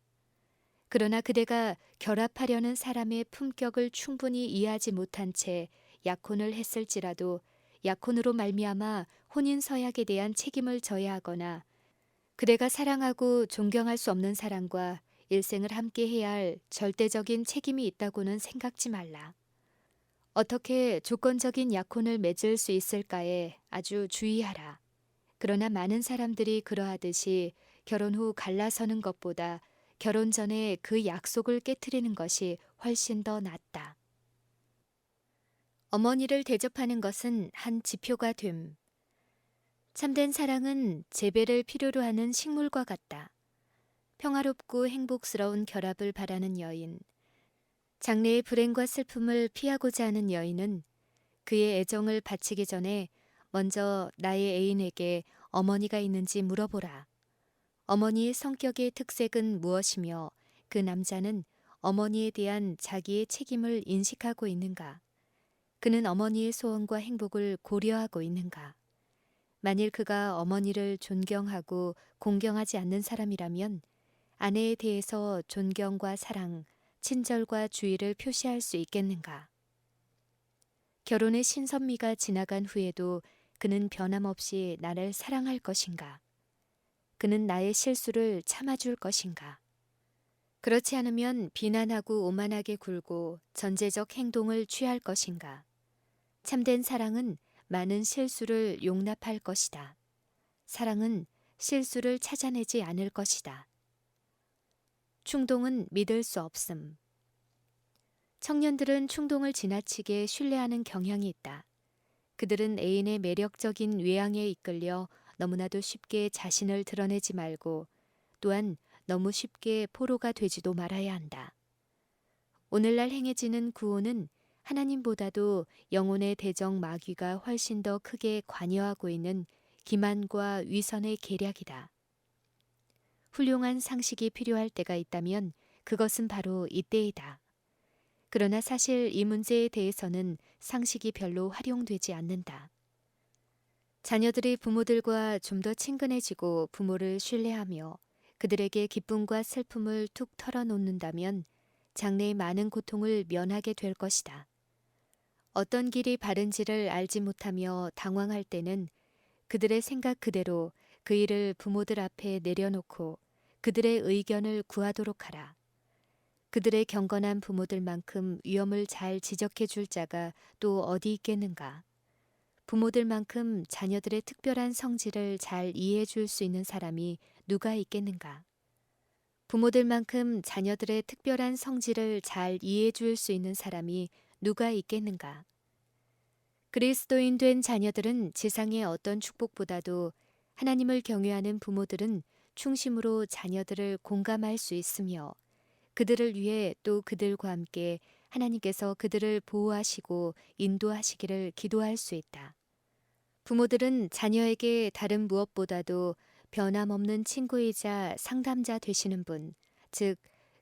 A: 그러나 그대가 결합하려는 사람의 품격을 충분히 이해하지 못한 채 약혼을 했을지라도 약혼으로 말미암아 혼인 서약에 대한 책임을 져야 하거나 그대가 사랑하고 존경할 수 없는 사람과 일생을 함께 해야 할 절대적인 책임이 있다고는 생각지 말라. 어떻게 조건적인 약혼을 맺을 수 있을까에 아주 주의하라. 그러나 많은 사람들이 그러하듯이 결혼 후 갈라서는 것보다 결혼 전에 그 약속을 깨트리는 것이 훨씬 더 낫다. 어머니를 대접하는 것은 한 지표가 됨. 참된 사랑은 재배를 필요로 하는 식물과 같다. 평화롭고 행복스러운 결합을 바라는 여인, 장래의 불행과 슬픔을 피하고자 하는 여인은 그의 애정을 바치기 전에 먼저 나의 애인에게 어머니가 있는지 물어보라. 어머니의 성격의 특색은 무엇이며 그 남자는 어머니에 대한 자기의 책임을 인식하고 있는가? 그는 어머니의 소원과 행복을 고려하고 있는가? 만일 그가 어머니를 존경하고 공경하지 않는 사람이라면 아내에 대해서 존경과 사랑, 친절과 주의를 표시할 수 있겠는가? 결혼의 신선미가 지나간 후에도 그는 변함없이 나를 사랑할 것인가? 그는 나의 실수를 참아줄 것인가? 그렇지 않으면 비난하고 오만하게 굴고 전제적 행동을 취할 것인가? 참된 사랑은 많은 실수를 용납할 것이다. 사랑은 실수를 찾아내지 않을 것이다. 충동은 믿을 수 없음. 청년들은 충동을 지나치게 신뢰하는 경향이 있다. 그들은 애인의 매력적인 외양에 이끌려 너무나도 쉽게 자신을 드러내지 말고 또한 너무 쉽게 포로가 되지도 말아야 한다. 오늘날 행해지는 구호는 하나님보다도 영혼의 대적 마귀가 훨씬 더 크게 관여하고 있는 기만과 위선의 계략이다. 훌륭한 상식이 필요할 때가 있다면 그것은 바로 이때이다. 그러나 사실 이 문제에 대해서는 상식이 별로 활용되지 않는다. 자녀들이 부모들과 좀 더 친근해지고 부모를 신뢰하며 그들에게 기쁨과 슬픔을 툭 털어놓는다면 장래의 많은 고통을 면하게 될 것이다. 어떤 길이 바른지를 알지 못하며 당황할 때는 그들의 생각 그대로 그 일을 부모들 앞에 내려놓고 그들의 의견을 구하도록 하라. 그들의 경건한 부모들만큼 위험을 잘 지적해 줄 자가 또 어디 있겠는가? 부모들만큼 자녀들의 특별한 성질을 잘 이해해 줄 수 있는 사람이 누가 있겠는가? 부모들만큼 자녀들의 특별한 성질을 잘 이해해 줄 수 있는 사람이 누가 있겠는가? 그리스도인 된 자녀들은 지상의 어떤 축복보다도 하나님을 경외하는 부모들은 충심으로 자녀들을 공감할 수 있으며 그들을 위해 또 그들과 함께 하나님께서 그들을 보호하시고 인도하시기를 기도할 수 있다. 부모들은 자녀에게 다른 무엇보다도 변함없는 친구이자 상담자 되시는 분, 즉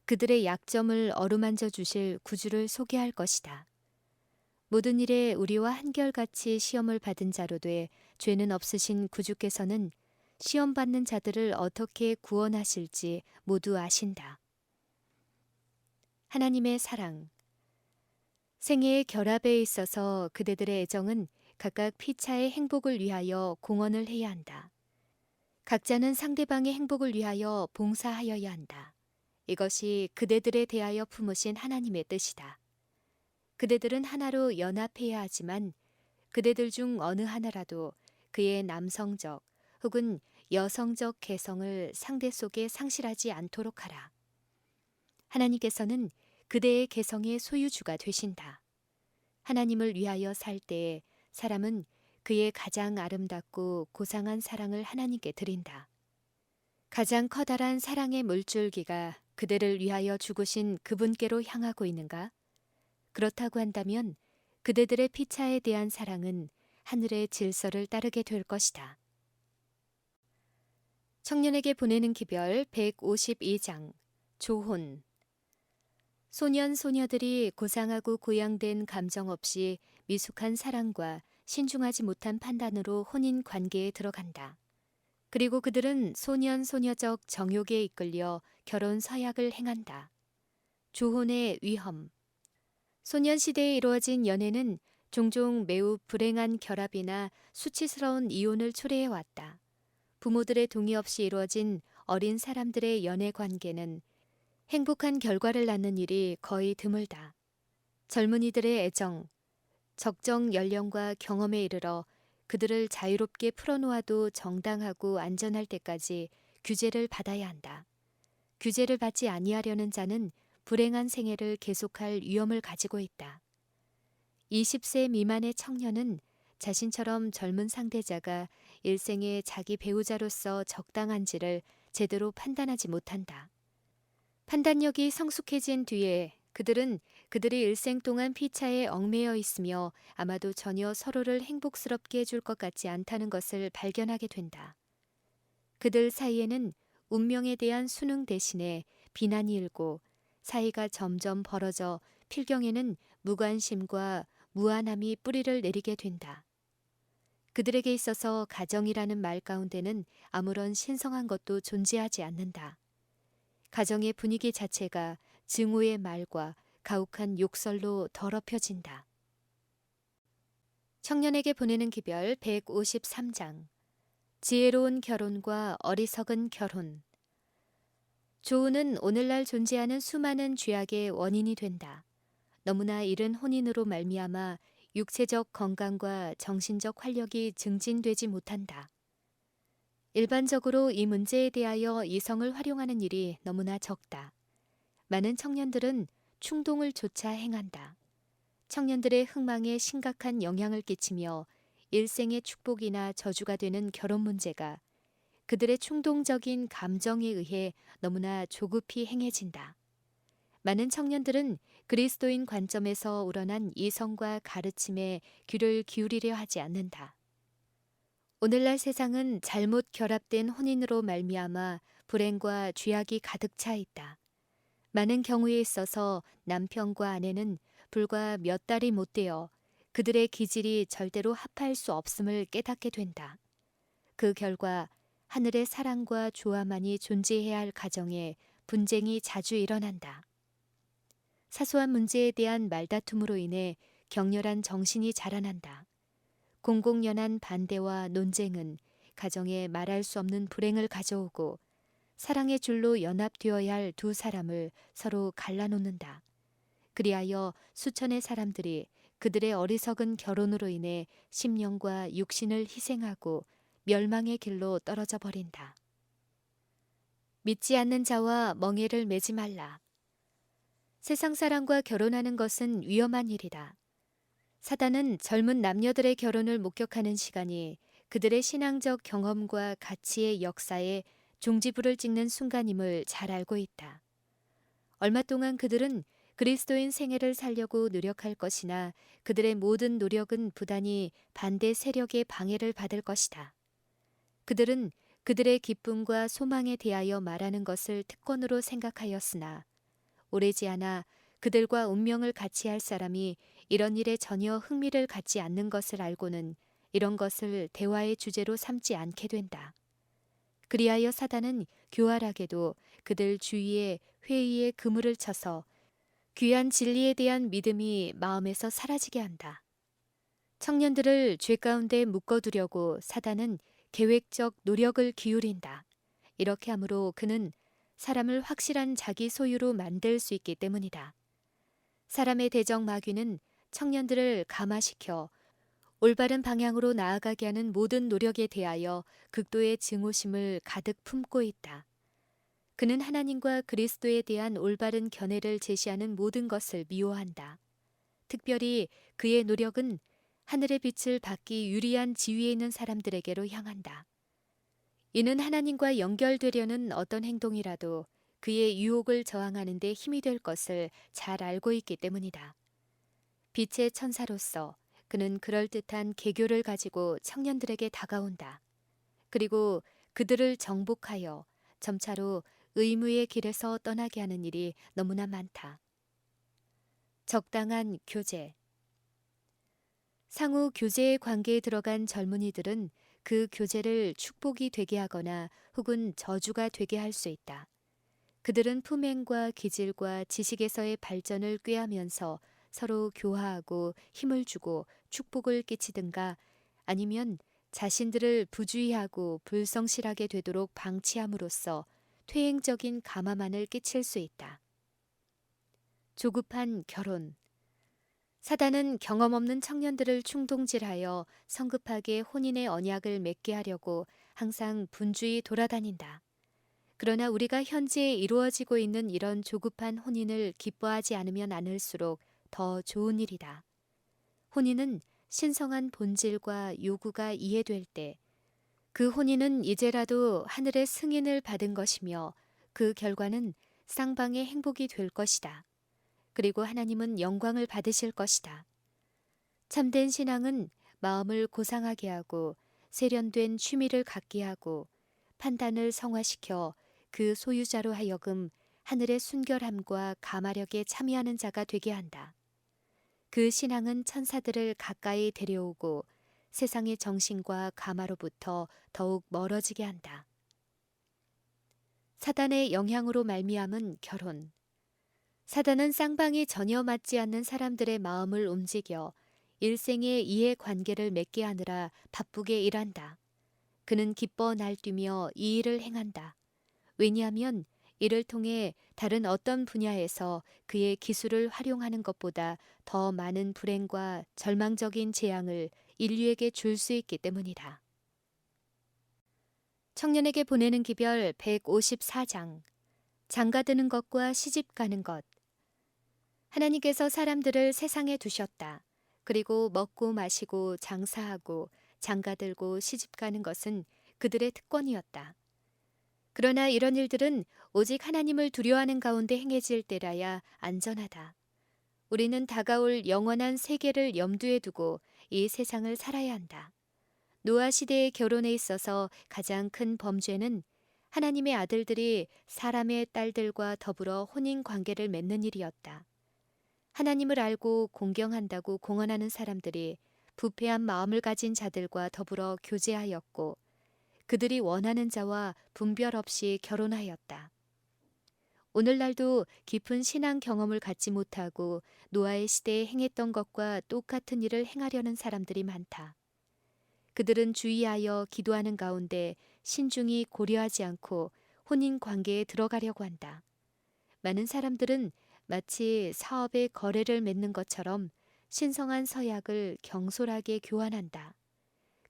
A: 그들의 약점을 어루만져 주실 구주를 소개할 것이다. 모든 일에 우리와 한결같이 시험을 받은 자로 돼 죄는 없으신 구주께서는 시험 받는 자들을 어떻게 구원하실지 모두 아신다. 하나님의 사랑. 생애의 결합에 있어서 그대들의 애정은 각각 피차의 행복을 위하여 공헌을 해야 한다. 각자는 상대방의 행복을 위하여 봉사하여야 한다. 이것이 그대들에 대하여 품으신 하나님의 뜻이다. 그대들은 하나로 연합해야 하지만 그대들 중 어느 하나라도 그의 남성적 혹은 여성적 개성을 상대 속에 상실하지 않도록 하라. 하나님께서는 그대의 개성의 소유주가 되신다. 하나님을 위하여 살 때에 사람은 그의 가장 아름답고 고상한 사랑을 하나님께 드린다. 가장 커다란 사랑의 물줄기가 그대를 위하여 죽으신 그분께로 향하고 있는가? 그렇다고 한다면 그대들의 피차에 대한 사랑은 하늘의 질서를 따르게 될 것이다. 청년에게 보내는 기별 152장 조혼. 소년 소녀들이 고상하고 고양된 감정 없이 미숙한 사랑과 신중하지 못한 판단으로 혼인 관계에 들어간다. 그리고 그들은 소년소녀적 정욕에 이끌려 결혼 서약을 행한다. 조혼의 위험. 소년시대에 이루어진 연애는 종종 매우 불행한 결합이나 수치스러운 이혼을 초래해왔다. 부모들의 동의 없이 이루어진 어린 사람들의 연애 관계는 행복한 결과를 낳는 일이 거의 드물다. 젊은이들의 애정, 적정 연령과 경험에 이르러 그들을 자유롭게 풀어놓아도 정당하고 안전할 때까지 규제를 받아야 한다. 규제를 받지 아니하려는 자는 불행한 생애를 계속할 위험을 가지고 있다. 20세 미만의 청년은 자신처럼 젊은 상대자가 일생에 자기 배우자로서 적당한지를 제대로 판단하지 못한다. 판단력이 성숙해진 뒤에 그들은 그들이 일생 동안 피차에 얽매여 있으며 아마도 전혀 서로를 행복스럽게 해줄 것 같지 않다는 것을 발견하게 된다. 그들 사이에는 운명에 대한 순응 대신에 비난이 일고 사이가 점점 벌어져 필경에는 무관심과 무안함이 뿌리를 내리게 된다. 그들에게 있어서 가정이라는 말 가운데는 아무런 신성한 것도 존재하지 않는다. 가정의 분위기 자체가 증오의 말과 가혹한 욕설로 더럽혀진다. 청년에게 보내는 기별 153장. 지혜로운 결혼과 어리석은 결혼. 조우는 오늘날 존재하는 수많은 죄악의 원인이 된다. 너무나 이른 혼인으로 말미암아 육체적 건강과 정신적 활력이 증진되지 못한다. 일반적으로 이 문제에 대하여 이성을 활용하는 일이 너무나 적다. 많은 청년들은 충동을 조차 행한다. 청년들의 흥망에 심각한 영향을 끼치며 일생의 축복이나 저주가 되는 결혼 문제가 그들의 충동적인 감정에 의해 너무나 조급히 행해진다. 많은 청년들은 그리스도인 관점에서 우러난 이성과 가르침에 귀를 기울이려 하지 않는다. 오늘날 세상은 잘못 결합된 혼인으로 말미암아 불행과 죄악이 가득 차 있다. 많은 경우에 있어서 남편과 아내는 불과 몇 달이 못 되어 그들의 기질이 절대로 합할 수 없음을 깨닫게 된다. 그 결과 하늘의 사랑과 조화만이 존재해야 할 가정에 분쟁이 자주 일어난다. 사소한 문제에 대한 말다툼으로 인해 격렬한 정신이 자라난다. 공공연한 반대와 논쟁은 가정에 말할 수 없는 불행을 가져오고 사랑의 줄로 연합되어야 할 두 사람을 서로 갈라놓는다. 그리하여 수천의 사람들이 그들의 어리석은 결혼으로 인해 심령과 육신을 희생하고 멸망의 길로 떨어져 버린다. 믿지 않는 자와 멍에를 매지 말라. 세상 사람과 결혼하는 것은 위험한 일이다. 사단은 젊은 남녀들의 결혼을 목격하는 시간이 그들의 신앙적 경험과 가치의 역사에 종지부를 찍는 순간임을 잘 알고 있다. 얼마 동안 그들은 그리스도인 생애를 살려고 노력할 것이나 그들의 모든 노력은 부단히 반대 세력의 방해를 받을 것이다. 그들은 그들의 기쁨과 소망에 대하여 말하는 것을 특권으로 생각하였으나 오래지 않아 그들과 운명을 같이 할 사람이 이런 일에 전혀 흥미를 갖지 않는 것을 알고는 이런 것을 대화의 주제로 삼지 않게 된다. 그리하여 사단은 교활하게도 그들 주위에 회의의 그물을 쳐서 귀한 진리에 대한 믿음이 마음에서 사라지게 한다. 청년들을 죄 가운데 묶어두려고 사단은 계획적 노력을 기울인다. 이렇게 함으로 그는 사람을 확실한 자기 소유로 만들 수 있기 때문이다. 사람의 대적 마귀는 청년들을 감화시켜 올바른 방향으로 나아가게 하는 모든 노력에 대하여 극도의 증오심을 가득 품고 있다. 그는 하나님과 그리스도에 대한 올바른 견해를 제시하는 모든 것을 미워한다. 특별히 그의 노력은 하늘의 빛을 받기 유리한 지위에 있는 사람들에게로 향한다. 이는 하나님과 연결되려는 어떤 행동이라도 그의 유혹을 저항하는 데 힘이 될 것을 잘 알고 있기 때문이다. 빛의 천사로서 그는 그럴듯한 계교를 가지고 청년들에게 다가온다. 그리고 그들을 정복하여 점차로 의무의 길에서 떠나게 하는 일이 너무나 많다. 적당한 교제. 상호 교제의 관계에 들어간 젊은이들은 그 교제를 축복이 되게 하거나 혹은 저주가 되게 할 수 있다. 그들은 품행과 기질과 지식에서의 발전을 꾀하면서 서로 교화하고 힘을 주고 축복을 끼치든가 아니면 자신들을 부주의하고 불성실하게 되도록 방치함으로써 퇴행적인 감화만을 끼칠 수 있다. 조급한 결혼. 사단은 경험 없는 청년들을 충동질하여 성급하게 혼인의 언약을 맺게 하려고 항상 분주히 돌아다닌다. 그러나 우리가 현재 이루어지고 있는 이런 조급한 혼인을 기뻐하지 않으면 않을수록 더 좋은 일이다. 혼인은 신성한 본질과 요구가 이해될 때 그 혼인은 이제라도 하늘의 승인을 받은 것이며 그 결과는 쌍방의 행복이 될 것이다. 그리고 하나님은 영광을 받으실 것이다. 참된 신앙은 마음을 고상하게 하고 세련된 취미를 갖게 하고 판단을 성화시켜 그 소유자로 하여금 하늘의 순결함과 감화력에 참여하는 자가 되게 한다. 그 신앙은 천사들을 가까이 데려오고 세상의 정신과 감화로부터 더욱 멀어지게 한다. 사단의 영향으로 말미암은 결혼. 사단은 쌍방이 전혀 맞지 않는 사람들의 마음을 움직여 일생의 이해관계를 맺게 하느라 바쁘게 일한다. 그는 기뻐 날뛰며 이 일을 행한다. 왜냐하면 이를 통해 다른 어떤 분야에서 그의 기술을 활용하는 것보다 더 많은 불행과 절망적인 재앙을 인류에게 줄 수 있기 때문이다. 청년에게 보내는 기별 154장. 장가드는 것과 시집가는 것. 하나님께서 사람들을 세상에 두셨다. 그리고 먹고 마시고 장사하고 장가들고 시집가는 것은 그들의 특권이었다. 그러나 이런 일들은 오직 하나님을 두려워하는 가운데 행해질 때라야 안전하다. 우리는 다가올 영원한 세계를 염두에 두고 이 세상을 살아야 한다. 노아 시대의 결혼에 있어서 가장 큰 범죄는 하나님의 아들들이 사람의 딸들과 더불어 혼인 관계를 맺는 일이었다. 하나님을 알고 공경한다고 공언하는 사람들이 부패한 마음을 가진 자들과 더불어 교제하였고 그들이 원하는 자와 분별 없이 결혼하였다. 오늘날도 깊은 신앙 경험을 갖지 못하고 노아의 시대에 행했던 것과 똑같은 일을 행하려는 사람들이 많다. 그들은 주의하여 기도하는 가운데 신중히 고려하지 않고 혼인 관계에 들어가려고 한다. 많은 사람들은 마치 사업의 거래를 맺는 것처럼 신성한 서약을 경솔하게 교환한다.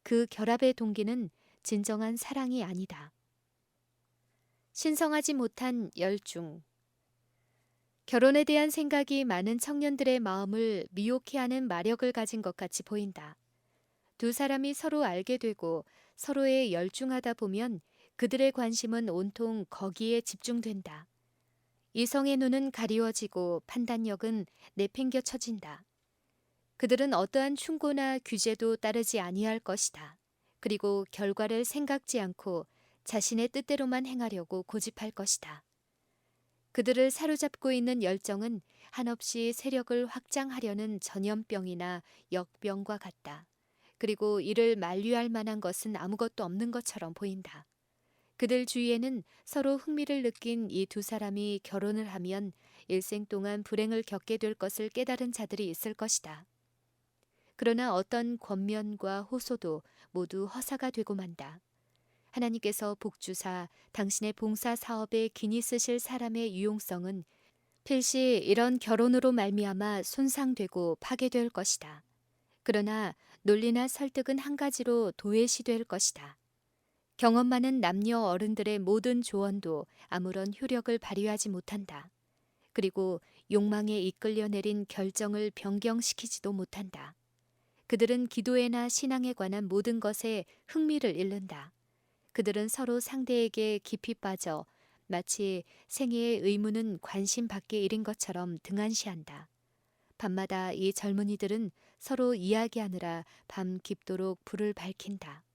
A: 그 결합의 동기는 진정한 사랑이 아니다. 신성하지 못한 열중. 결혼에 대한 생각이 많은 청년들의 마음을 미혹해하는 마력을 가진 것 같이 보인다. 두 사람이 서로 알게 되고 서로에 열중하다 보면 그들의 관심은 온통 거기에 집중된다. 이성의 눈은 가리워지고 판단력은 내팽겨쳐진다. 그들은 어떠한 충고나 규제도 따르지 아니할 것이다. 그리고 결과를 생각지 않고 자신의 뜻대로만 행하려고 고집할 것이다. 그들을 사로잡고 있는 열정은 한없이 세력을 확장하려는 전염병이나 역병과 같다. 그리고 이를 만류할 만한 것은 아무것도 없는 것처럼 보인다. 그들 주위에는 서로 흥미를 느낀 이 두 사람이 결혼을 하면 일생 동안 불행을 겪게 될 것을 깨달은 자들이 있을 것이다. 그러나 어떤 권면과 호소도 모두 허사가 되고 만다. 하나님께서 복주사 당신의 봉사 사업에 기니 쓰실 사람의 유용성은 필시 이런 결혼으로 말미암아 손상되고 파괴될 것이다. 그러나 논리나 설득은 한 가지로 도외시될 것이다. 경험 많은 남녀 어른들의 모든 조언도 아무런 효력을 발휘하지 못한다. 그리고 욕망에 이끌려 내린 결정을 변경시키지도 못한다. 그들은 기도회나 신앙에 관한 모든 것에 흥미를 잃는다. 그들은 서로 상대에게 깊이 빠져 마치 생애의 의무는 관심 밖의 일인 것처럼 등한시한다. 밤마다 이 젊은이들은 서로 이야기하느라 밤 깊도록 불을 밝힌다.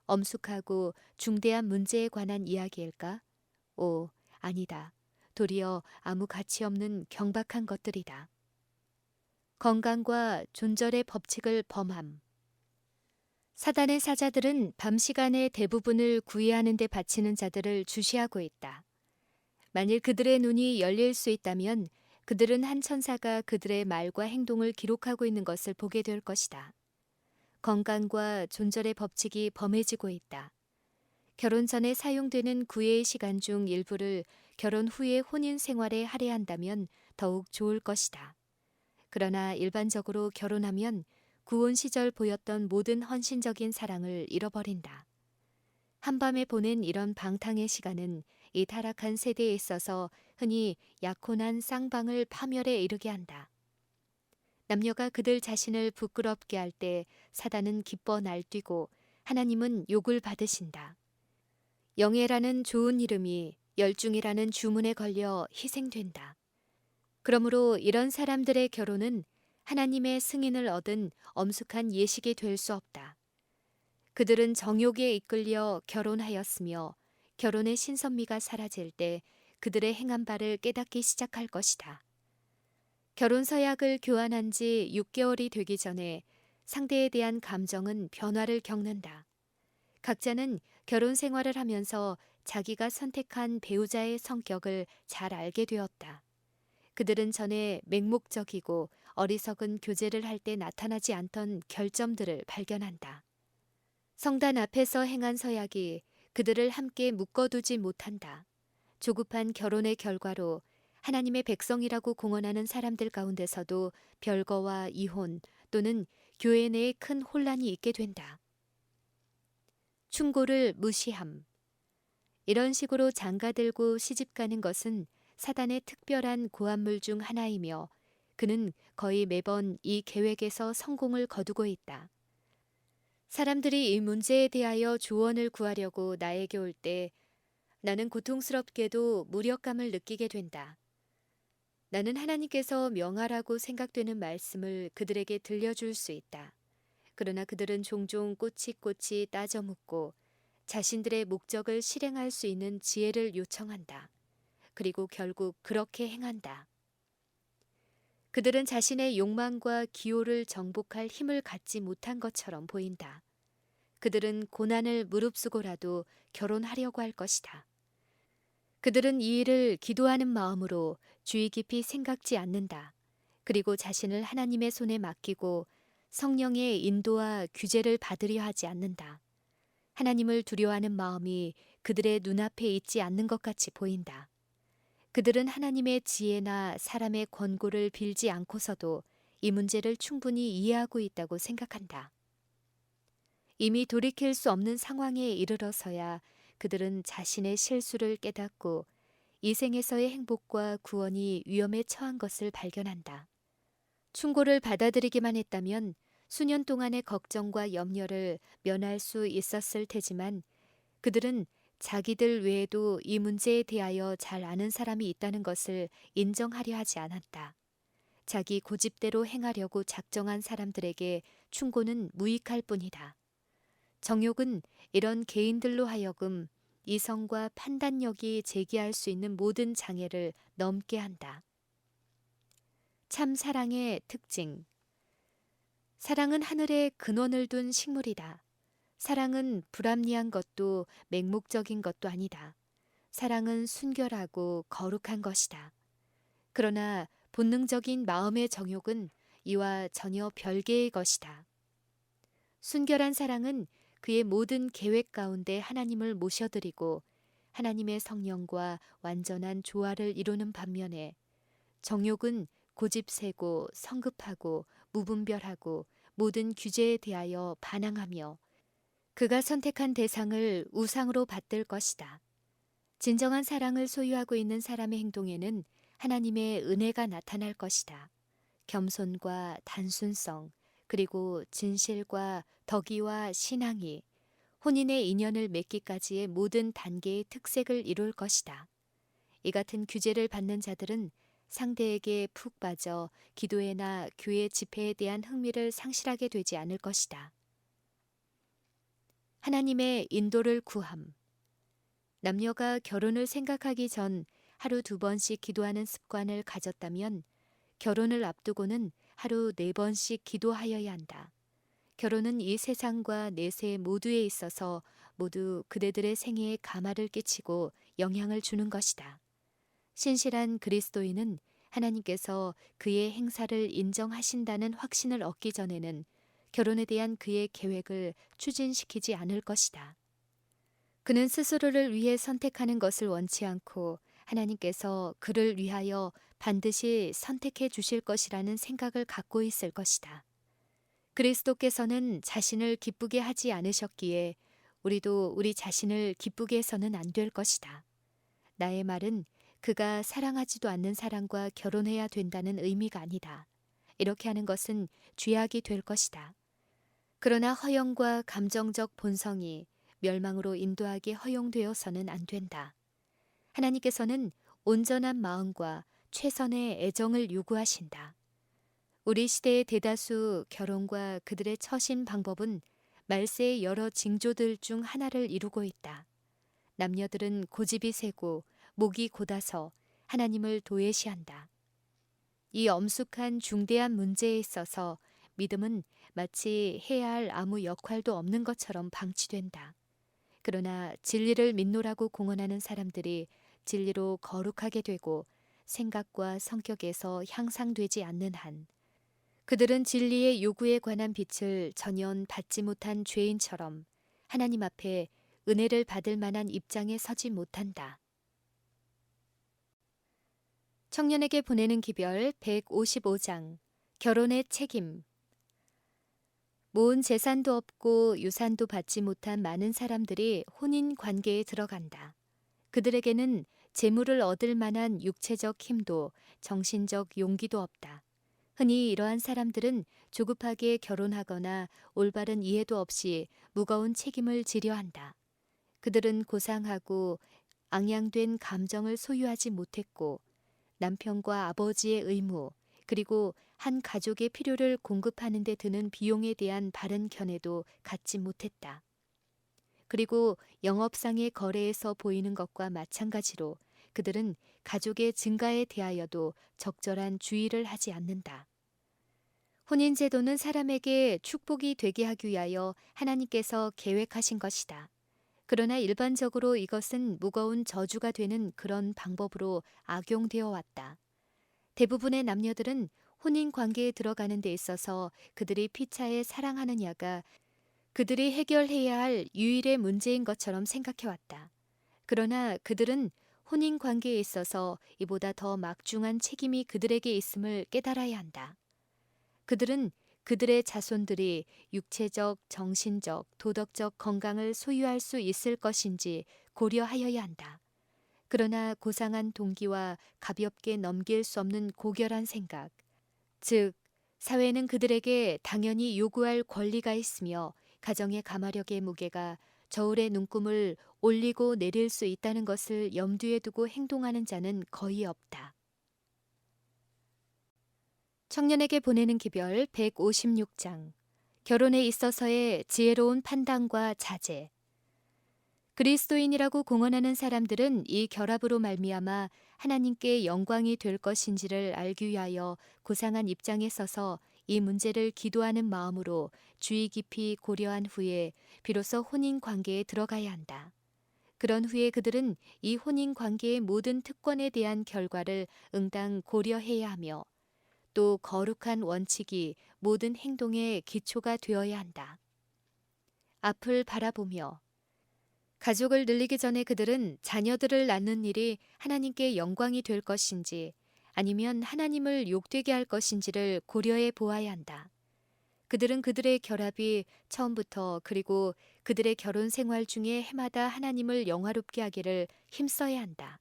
A: 엄숙하고 중대한 문제에 관한 이야기일까? 오, 아니다. 도리어 아무 가치 없는 경박한 것들이다. 건강과 존절의 법칙을 범함. 사단의 사자들은 밤 시간에 대부분을 구애하는 데 바치는 자들을 주시하고 있다. 만일 그들의 눈이 열릴 수 있다면 그들은 한 천사가 그들의 말과 행동을 기록하고 있는 것을 보게 될 것이다. 건강과 존절의 법칙이 범해지고 있다. 결혼 전에 사용되는 구애의 시간 중 일부를 결혼 후의 혼인 생활에 할애한다면 더욱 좋을 것이다. 그러나 일반적으로 결혼하면 구혼 시절 보였던 모든 헌신적인 사랑을 잃어버린다. 한밤에 보낸 이런 방탕의 시간은 이 타락한 세대에 있어서 흔히 약혼한 쌍방을 파멸에 이르게 한다. 남녀가 그들 자신을 부끄럽게 할 때 사단은 기뻐 날뛰고 하나님은 욕을 받으신다. 영예라는 좋은 이름이 열중이라는 주문에 걸려 희생된다. 그러므로 이런 사람들의 결혼은 하나님의 승인을 얻은 엄숙한 예식이 될 수 없다. 그들은 정욕에 이끌려 결혼하였으며 결혼의 신선미가 사라질 때 그들의 행한 바를 깨닫기 시작할 것이다. 결혼 서약을 교환한 지 6개월이 되기 전에 상대에 대한 감정은 변화를 겪는다. 각자는 결혼 생활을 하면서 자기가 선택한 배우자의 성격을 잘 알게 되었다. 그들은 전에 맹목적이고 어리석은 교제를 할 때 나타나지 않던 결점들을 발견한다. 성단 앞에서 행한 서약이 그들을 함께 묶어두지 못한다. 조급한 결혼의 결과로 하나님의 백성이라고 공언하는 사람들 가운데서도 별거와 이혼 또는 교회 내에 큰 혼란이 있게 된다. 충고를 무시함. 이런 식으로 장가들고 시집가는 것은 사단의 특별한 고안물 중 하나이며 그는 거의 매번 이 계획에서 성공을 거두고 있다. 사람들이 이 문제에 대하여 조언을 구하려고 나에게 올 때 나는 고통스럽게도 무력감을 느끼게 된다. 나는 하나님께서 명하라고 생각되는 말씀을 그들에게 들려줄 수 있다. 그러나 그들은 종종 꼬치꼬치 따져 묻고 자신들의 목적을 실행할 수 있는 지혜를 요청한다. 그리고 결국 그렇게 행한다. 그들은 자신의 욕망과 기호를 정복할 힘을 갖지 못한 것처럼 보인다. 그들은 고난을 무릅쓰고라도 결혼하려고 할 것이다. 그들은 이 일을 기도하는 마음으로 주의 깊이 생각지 않는다. 그리고 자신을 하나님의 손에 맡기고 성령의 인도와 규제를 받으려 하지 않는다. 하나님을 두려워하는 마음이 그들의 눈앞에 있지 않는 것 같이 보인다. 그들은 하나님의 지혜나 사람의 권고를 빌지 않고서도 이 문제를 충분히 이해하고 있다고 생각한다. 이미 돌이킬 수 없는 상황에 이르러서야 그들은 자신의 실수를 깨닫고 이 생에서의 행복과 구원이 위험에 처한 것을 발견한다. 충고를 받아들이기만 했다면 수년 동안의 걱정과 염려를 면할 수 있었을 테지만 그들은 자기들 외에도 이 문제에 대하여 잘 아는 사람이 있다는 것을 인정하려 하지 않았다. 자기 고집대로 행하려고 작정한 사람들에게 충고는 무익할 뿐이다. 정욕은 이런 개인들로 하여금 이성과 판단력이 제기할 수 있는 모든 장애를 넘게 한다. 참 사랑의 특징. 사랑은 하늘에 근원을 둔 식물이다. 사랑은 불합리한 것도 맹목적인 것도 아니다. 사랑은 순결하고 거룩한 것이다. 그러나 본능적인 마음의 정욕은 이와 전혀 별개의 것이다. 순결한 사랑은 그의 모든 계획 가운데 하나님을 모셔드리고 하나님의 성령과 완전한 조화를 이루는 반면에 정욕은 고집세고 성급하고 무분별하고 모든 규제에 대하여 반항하며 그가 선택한 대상을 우상으로 받들 것이다. 진정한 사랑을 소유하고 있는 사람의 행동에는 하나님의 은혜가 나타날 것이다. 겸손과 단순성, 그리고 진실과 덕의와 신앙이 혼인의 인연을 맺기까지의 모든 단계의 특색을 이룰 것이다. 이 같은 규제를 받는 자들은 상대에게 푹 빠져 기도회나 교회 집회에 대한 흥미를 상실하게 되지 않을 것이다. 하나님의 인도를 구함. 남녀가 결혼을 생각하기 전 하루 2번씩 기도하는 습관을 가졌다면 결혼을 앞두고는 하루 4번씩 기도하여야 한다. 결혼은 이 세상과 내세 모두에 있어서 모두 그대들의 생애에 가마를 끼치고 영향을 주는 것이다. 신실한 그리스도인은 하나님께서 그의 행사를 인정하신다는 확신을 얻기 전에는 결혼에 대한 그의 계획을 추진시키지 않을 것이다. 그는 스스로를 위해 선택하는 것을 원치 않고 하나님께서 그를 위하여 반드시 선택해 주실 것이라는 생각을 갖고 있을 것이다. 그리스도께서는 자신을 기쁘게 하지 않으셨기에 우리도 우리 자신을 기쁘게 해서는 안 될 것이다. 나의 말은 그가 사랑하지도 않는 사람과 결혼해야 된다는 의미가 아니다. 이렇게 하는 것은 죄악이 될 것이다. 그러나 허영과 감정적 본성이 멸망으로 인도하게 허용되어서는 안 된다. 하나님께서는 온전한 마음과 최선의 애정을 요구하신다. 우리 시대의 대다수 결혼과 그들의 처신 방법은 말세의 여러 징조들 중 하나를 이루고 있다. 남녀들은 고집이 세고 목이 곧아서 하나님을 도외시한다. 이 엄숙한 중대한 문제에 있어서 믿음은 마치 해야 할 아무 역할도 없는 것처럼 방치된다. 그러나 진리를 믿노라고 공언하는 사람들이 진리로 거룩하게 되고 생각과 성격에서 향상되지 않는 한 그들은 진리의 요구에 관한 빛을 전혀 받지 못한 죄인처럼 하나님 앞에 은혜를 받을 만한 입장에 서지 못한다. 청년에게 보내는 기별 155장 결혼의 책임. 모은 재산도 없고 유산도 받지 못한 많은 사람들이 혼인 관계에 들어간다. 그들에게는 재물을 얻을 만한 육체적 힘도 정신적 용기도 없다. 흔히 이러한 사람들은 조급하게 결혼하거나 올바른 이해도 없이 무거운 책임을 지려 한다. 그들은 고상하고 앙양된 감정을 소유하지 못했고 남편과 아버지의 의무 그리고 한 가족의 필요를 공급하는 데 드는 비용에 대한 바른 견해도 갖지 못했다. 그리고 영업상의 거래에서 보이는 것과 마찬가지로 그들은 가족의 증가에 대하여도 적절한 주의를 하지 않는다. 혼인제도는 사람에게 축복이 되게 하기 위하여 하나님께서 계획하신 것이다. 그러나 일반적으로 이것은 무거운 저주가 되는 그런 방법으로 악용되어 왔다. 대부분의 남녀들은 혼인 관계에 들어가는 데 있어서 그들이 피차에 사랑하느냐가 그들이 해결해야 할 유일의 문제인 것처럼 생각해왔다. 그러나 그들은 혼인 관계에 있어서 이보다 더 막중한 책임이 그들에게 있음을 깨달아야 한다. 그들은 그들의 자손들이 육체적, 정신적, 도덕적 건강을 소유할 수 있을 것인지 고려하여야 한다. 그러나 고상한 동기와 가볍게 넘길 수 없는 고결한 생각, 즉 사회는 그들에게 당연히 요구할 권리가 있으며 가정의 가마력의 무게가 저울의 눈금을 올리고 내릴 수 있다는 것을 염두에 두고 행동하는 자는 거의 없다. 청년에게 보내는 기별 156장 결혼에 있어서의 지혜로운 판단과 자제. 그리스도인이라고 공언하는 사람들은 이 결합으로 말미암아 하나님께 영광이 될 것인지를 알기 위하여 고상한 입장에 서서 이 문제를 기도하는 마음으로 주의 깊이 고려한 후에 비로소 혼인 관계에 들어가야 한다. 그런 후에 그들은 이 혼인 관계의 모든 특권에 대한 결과를 응당 고려해야 하며 또 거룩한 원칙이 모든 행동의 기초가 되어야 한다. 앞을 바라보며 가족을 늘리기 전에 그들은 자녀들을 낳는 일이 하나님께 영광이 될 것인지 아니면 하나님을 욕되게 할 것인지를 고려해 보아야 한다. 그들은 그들의 결합이 처음부터 그리고 그들의 결혼 생활 중에 해마다 하나님을 영화롭게 하기를 힘써야 한다.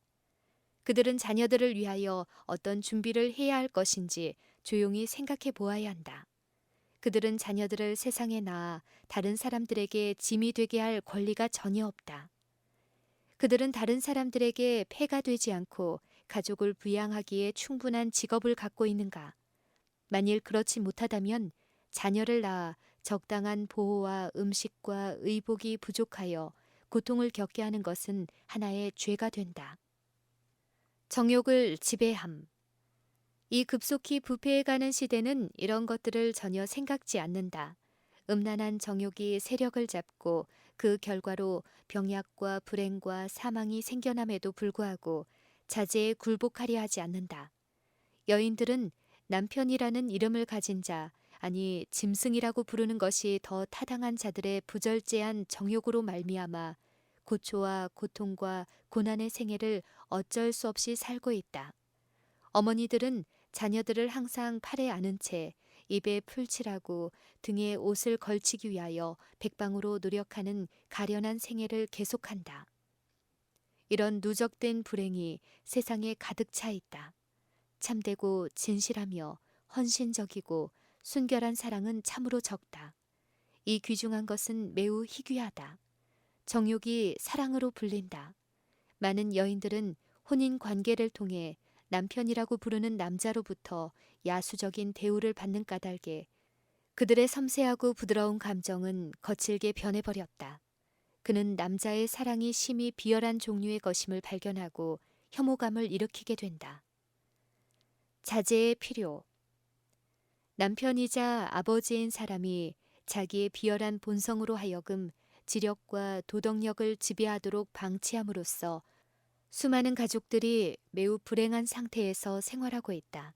A: 그들은 자녀들을 위하여 어떤 준비를 해야 할 것인지 조용히 생각해 보아야 한다. 그들은 자녀들을 세상에 낳아 다른 사람들에게 짐이 되게 할 권리가 전혀 없다. 그들은 다른 사람들에게 폐가 되지 않고 가족을 부양하기에 충분한 직업을 갖고 있는가? 만일 그렇지 못하다면 자녀를 낳아 적당한 보호와 음식과 의복이 부족하여 고통을 겪게 하는 것은 하나의 죄가 된다. 정욕을 지배함. 이 급속히 부패해가는 시대는 이런 것들을 전혀 생각지 않는다. 음란한 정욕이 세력을 잡고 그 결과로 병약과 불행과 사망이 생겨남에도 불구하고 자제에 굴복하려 하지 않는다. 여인들은 남편이라는 이름을 가진 자, 아니 짐승이라고 부르는 것이 더 타당한 자들의 부절제한 정욕으로 말미암아 고초와 고통과 고난의 생애를 어쩔 수 없이 살고 있다. 어머니들은 자녀들을 항상 팔에 안은 채 입에 풀칠하고 등에 옷을 걸치기 위하여 백방으로 노력하는 가련한 생애를 계속한다. 이런 누적된 불행이 세상에 가득 차 있다. 참되고 진실하며 헌신적이고 순결한 사랑은 참으로 적다. 이 귀중한 것은 매우 희귀하다. 정욕이 사랑으로 불린다. 많은 여인들은 혼인 관계를 통해 남편이라고 부르는 남자로부터 야수적인 대우를 받는 까닭에 그들의 섬세하고 부드러운 감정은 거칠게 변해버렸다. 그는 남자의 사랑이 심히 비열한 종류의 것임을 발견하고 혐오감을 일으키게 된다. 자제의 필요. 남편이자 아버지인 사람이 자기의 비열한 본성으로 하여금 지력과 도덕력을 지배하도록 방치함으로써 수많은 가족들이 매우 불행한 상태에서 생활하고 있다.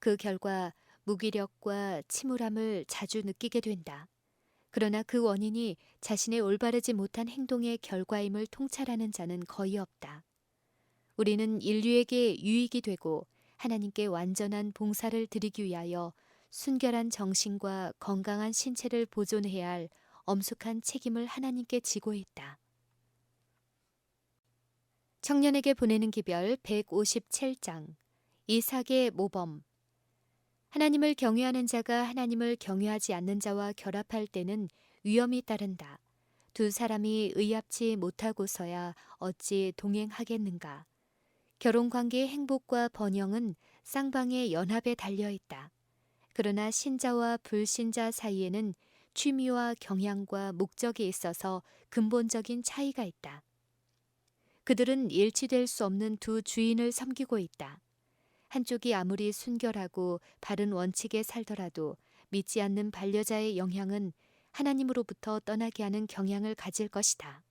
A: 그 결과 무기력과 침울함을 자주 느끼게 된다. 그러나 그 원인이 자신의 올바르지 못한 행동의 결과임을 통찰하는 자는 거의 없다. 우리는 인류에게 유익이 되고 하나님께 완전한 봉사를 드리기 위하여 순결한 정신과 건강한 신체를 보존해야 할 엄숙한 책임을 하나님께 지고 있다. 청년에게 보내는 기별 157장 이삭의 모범. 하나님을 경외하는 자가 하나님을 경외하지 않는 자와 결합할 때는 위험이 따른다. 두 사람이 의합치 못하고서야 어찌 동행하겠는가. 결혼관계의 행복과 번영은 쌍방의 연합에 달려있다. 그러나 신자와 불신자 사이에는 취미와 경향과 목적이 있어서 근본적인 차이가 있다. 그들은 일치될 수 없는 두 주인을 섬기고 있다. 한쪽이 아무리 순결하고 바른 원칙에 살더라도 믿지 않는 반려자의 영향은 하나님으로부터 떠나게 하는 경향을 가질 것이다.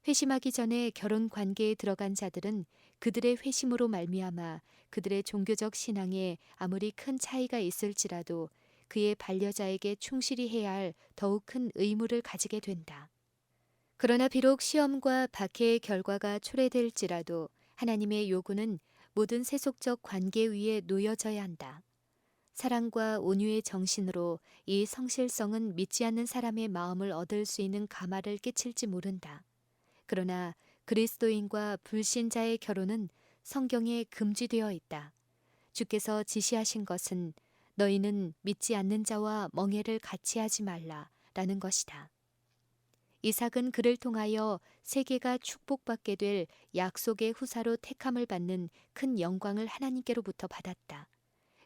A: 회심하기 전에 결혼 관계에 들어간 자들은 그들의 회심으로 말미암아 그들의 종교적 신앙에 아무리 큰 차이가 있을지라도 그의 반려자에게 충실히 해야 할 더욱 큰 의무를 가지게 된다. 그러나 비록 시험과 박해의 결과가 초래될지라도 하나님의 요구는 모든 세속적 관계 위에 놓여져야 한다. 사랑과 온유의 정신으로 이 성실성은 믿지 않는 사람의 마음을 얻을 수 있는 가마를 끼칠지 모른다. 그러나 그리스도인과 불신자의 결혼은 성경에 금지되어 있다. 주께서 지시하신 것은 너희는 믿지 않는 자와 멍에를 같이 하지 말라라는 것이다. 이삭은 그를 통하여 세계가 축복받게 될 약속의 후사로 택함을 받는 큰 영광을 하나님께로부터 받았다.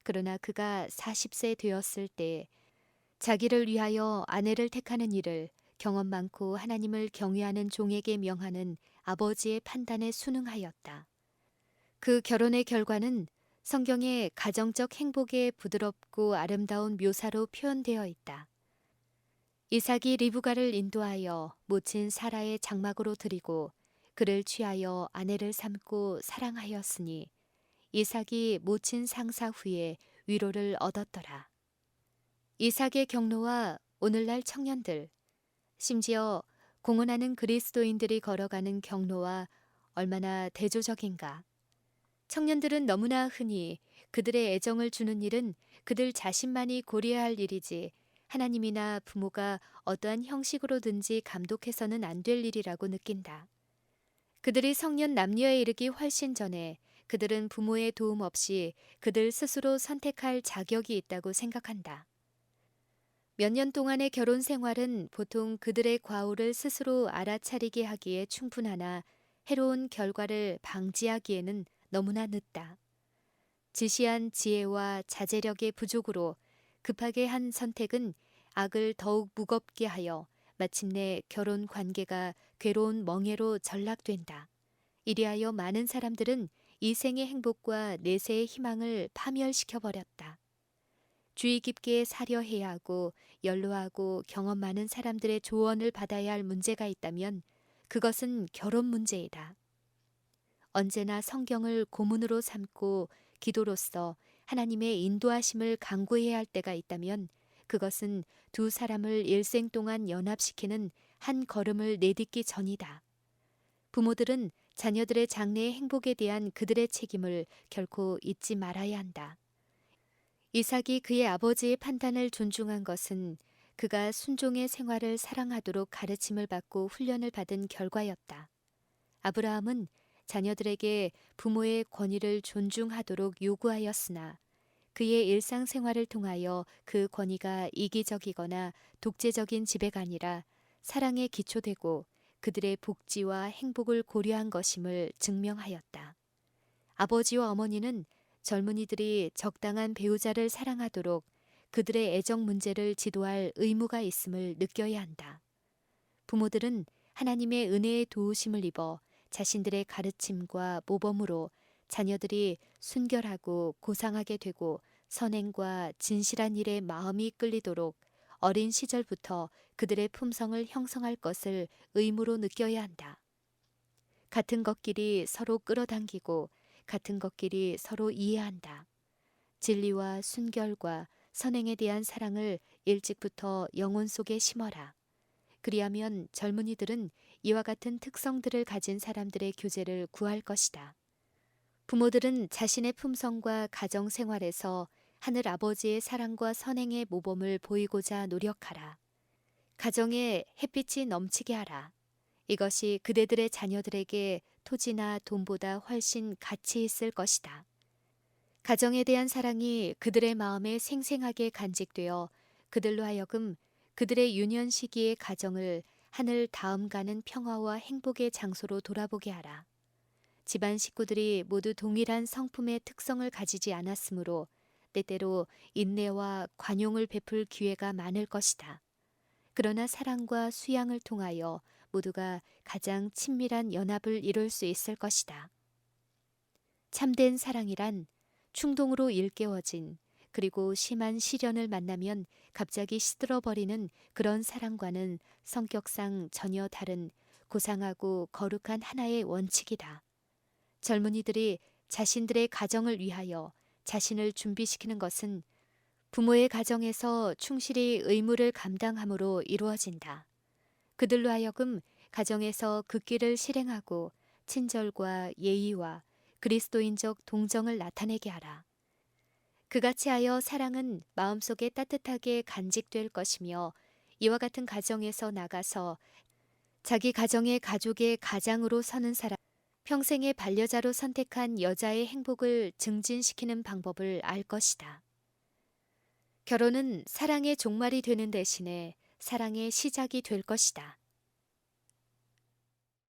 A: 그러나 그가 40세 되었을 때 자기를 위하여 아내를 택하는 일을 경험 많고 하나님을 경외하는 종에게 명하는 아버지의 판단에 순응하였다. 그 결혼의 결과는 성경의 가정적 행복의 부드럽고 아름다운 묘사로 표현되어 있다. 이삭이 리브가를 인도하여 모친 사라의 장막으로 들이고 그를 취하여 아내를 삼고 사랑하였으니 이삭이 모친 상사 후에 위로를 얻었더라. 이삭의 경로와 오늘날 청년들, 심지어 공언하는 그리스도인들이 걸어가는 경로와 얼마나 대조적인가. 청년들은 너무나 흔히 그들의 애정을 주는 일은 그들 자신만이 고려해야 할 일이지 하나님이나 부모가 어떠한 형식으로든지 감독해서는 안 될 일이라고 느낀다. 그들이 성년 남녀에 이르기 훨씬 전에 그들은 부모의 도움 없이 그들 스스로 선택할 자격이 있다고 생각한다. 몇 년 동안의 결혼 생활은 보통 그들의 과오를 스스로 알아차리게 하기에 충분하나 해로운 결과를 방지하기에는 너무나 늦다. 지시한 지혜와 자제력의 부족으로 급하게 한 선택은 악을 더욱 무겁게 하여 마침내 결혼 관계가 괴로운 멍에로 전락된다. 이리하여 많은 사람들은 이 생의 행복과 내세의 희망을 파멸시켜 버렸다. 주의 깊게 사려해야 하고 연로하고 경험 많은 사람들의 조언을 받아야 할 문제가 있다면 그것은 결혼 문제이다. 언제나 성경을 고문으로 삼고 기도로서 하나님의 인도하심을 간구해야 할 때가 있다면 그것은 두 사람을 일생 동안 연합시키는 한 걸음을 내딛기 전이다. 부모들은 자녀들의 장래의 행복에 대한 그들의 책임을 결코 잊지 말아야 한다. 이삭이 그의 아버지의 판단을 존중한 것은 그가 순종의 생활을 사랑하도록 가르침을 받고 훈련을 받은 결과였다. 아브라함은 자녀들에게 부모의 권위를 존중하도록 요구하였으나 그의 일상생활을 통하여 그 권위가 이기적이거나 독재적인 지배가 아니라 사랑에 기초되고 그들의 복지와 행복을 고려한 것임을 증명하였다. 아버지와 어머니는 젊은이들이 적당한 배우자를 사랑하도록 그들의 애정 문제를 지도할 의무가 있음을 느껴야 한다. 부모들은 하나님의 은혜의 도우심을 입어 자신들의 가르침과 모범으로 자녀들이 순결하고 고상하게 되고 선행과 진실한 일에 마음이 끌리도록 어린 시절부터 그들의 품성을 형성할 것을 의무로 느껴야 한다. 같은 것끼리 서로 끌어당기고 같은 것끼리 서로 이해한다. 진리와 순결과 선행에 대한 사랑을 일찍부터 영혼 속에 심어라. 그리하면 젊은이들은 이와 같은 특성들을 가진 사람들의 교제를 구할 것이다. 부모들은 자신의 품성과 가정 생활에서 하늘 아버지의 사랑과 선행의 모범을 보이고자 노력하라. 가정에 햇빛이 넘치게 하라. 이것이 그대들의 자녀들에게 토지나 돈보다 훨씬 가치 있을 것이다. 가정에 대한 사랑이 그들의 마음에 생생하게 간직되어 그들로 하여금 그들의 유년 시기의 가정을 하늘 다음 가는 평화와 행복의 장소로 돌아보게 하라. 집안 식구들이 모두 동일한 성품의 특성을 가지지 않았으므로 때때로 인내와 관용을 베풀 기회가 많을 것이다. 그러나 사랑과 수양을 통하여 모두가 가장 친밀한 연합을 이룰 수 있을 것이다. 참된 사랑이란 충동으로 일깨워진 그리고 심한 시련을 만나면 갑자기 시들어버리는 그런 사랑과는 성격상 전혀 다른 고상하고 거룩한 하나의 원칙이다. 젊은이들이 자신들의 가정을 위하여 자신을 준비시키는 것은 부모의 가정에서 충실히 의무를 감당함으로 이루어진다. 그들로 하여금 가정에서 그 길을 실행하고 친절과 예의와 그리스도인적 동정을 나타내게 하라. 그같이 하여 사랑은 마음속에 따뜻하게 간직될 것이며 이와 같은 가정에서 나가서 자기 가정의 가족의 가장으로 서는 사람, 평생의 반려자로 선택한 여자의 행복을 증진시키는 방법을 알 것이다. 결혼은 사랑의 종말이 되는 대신에 사랑의 시작이 될 것이다.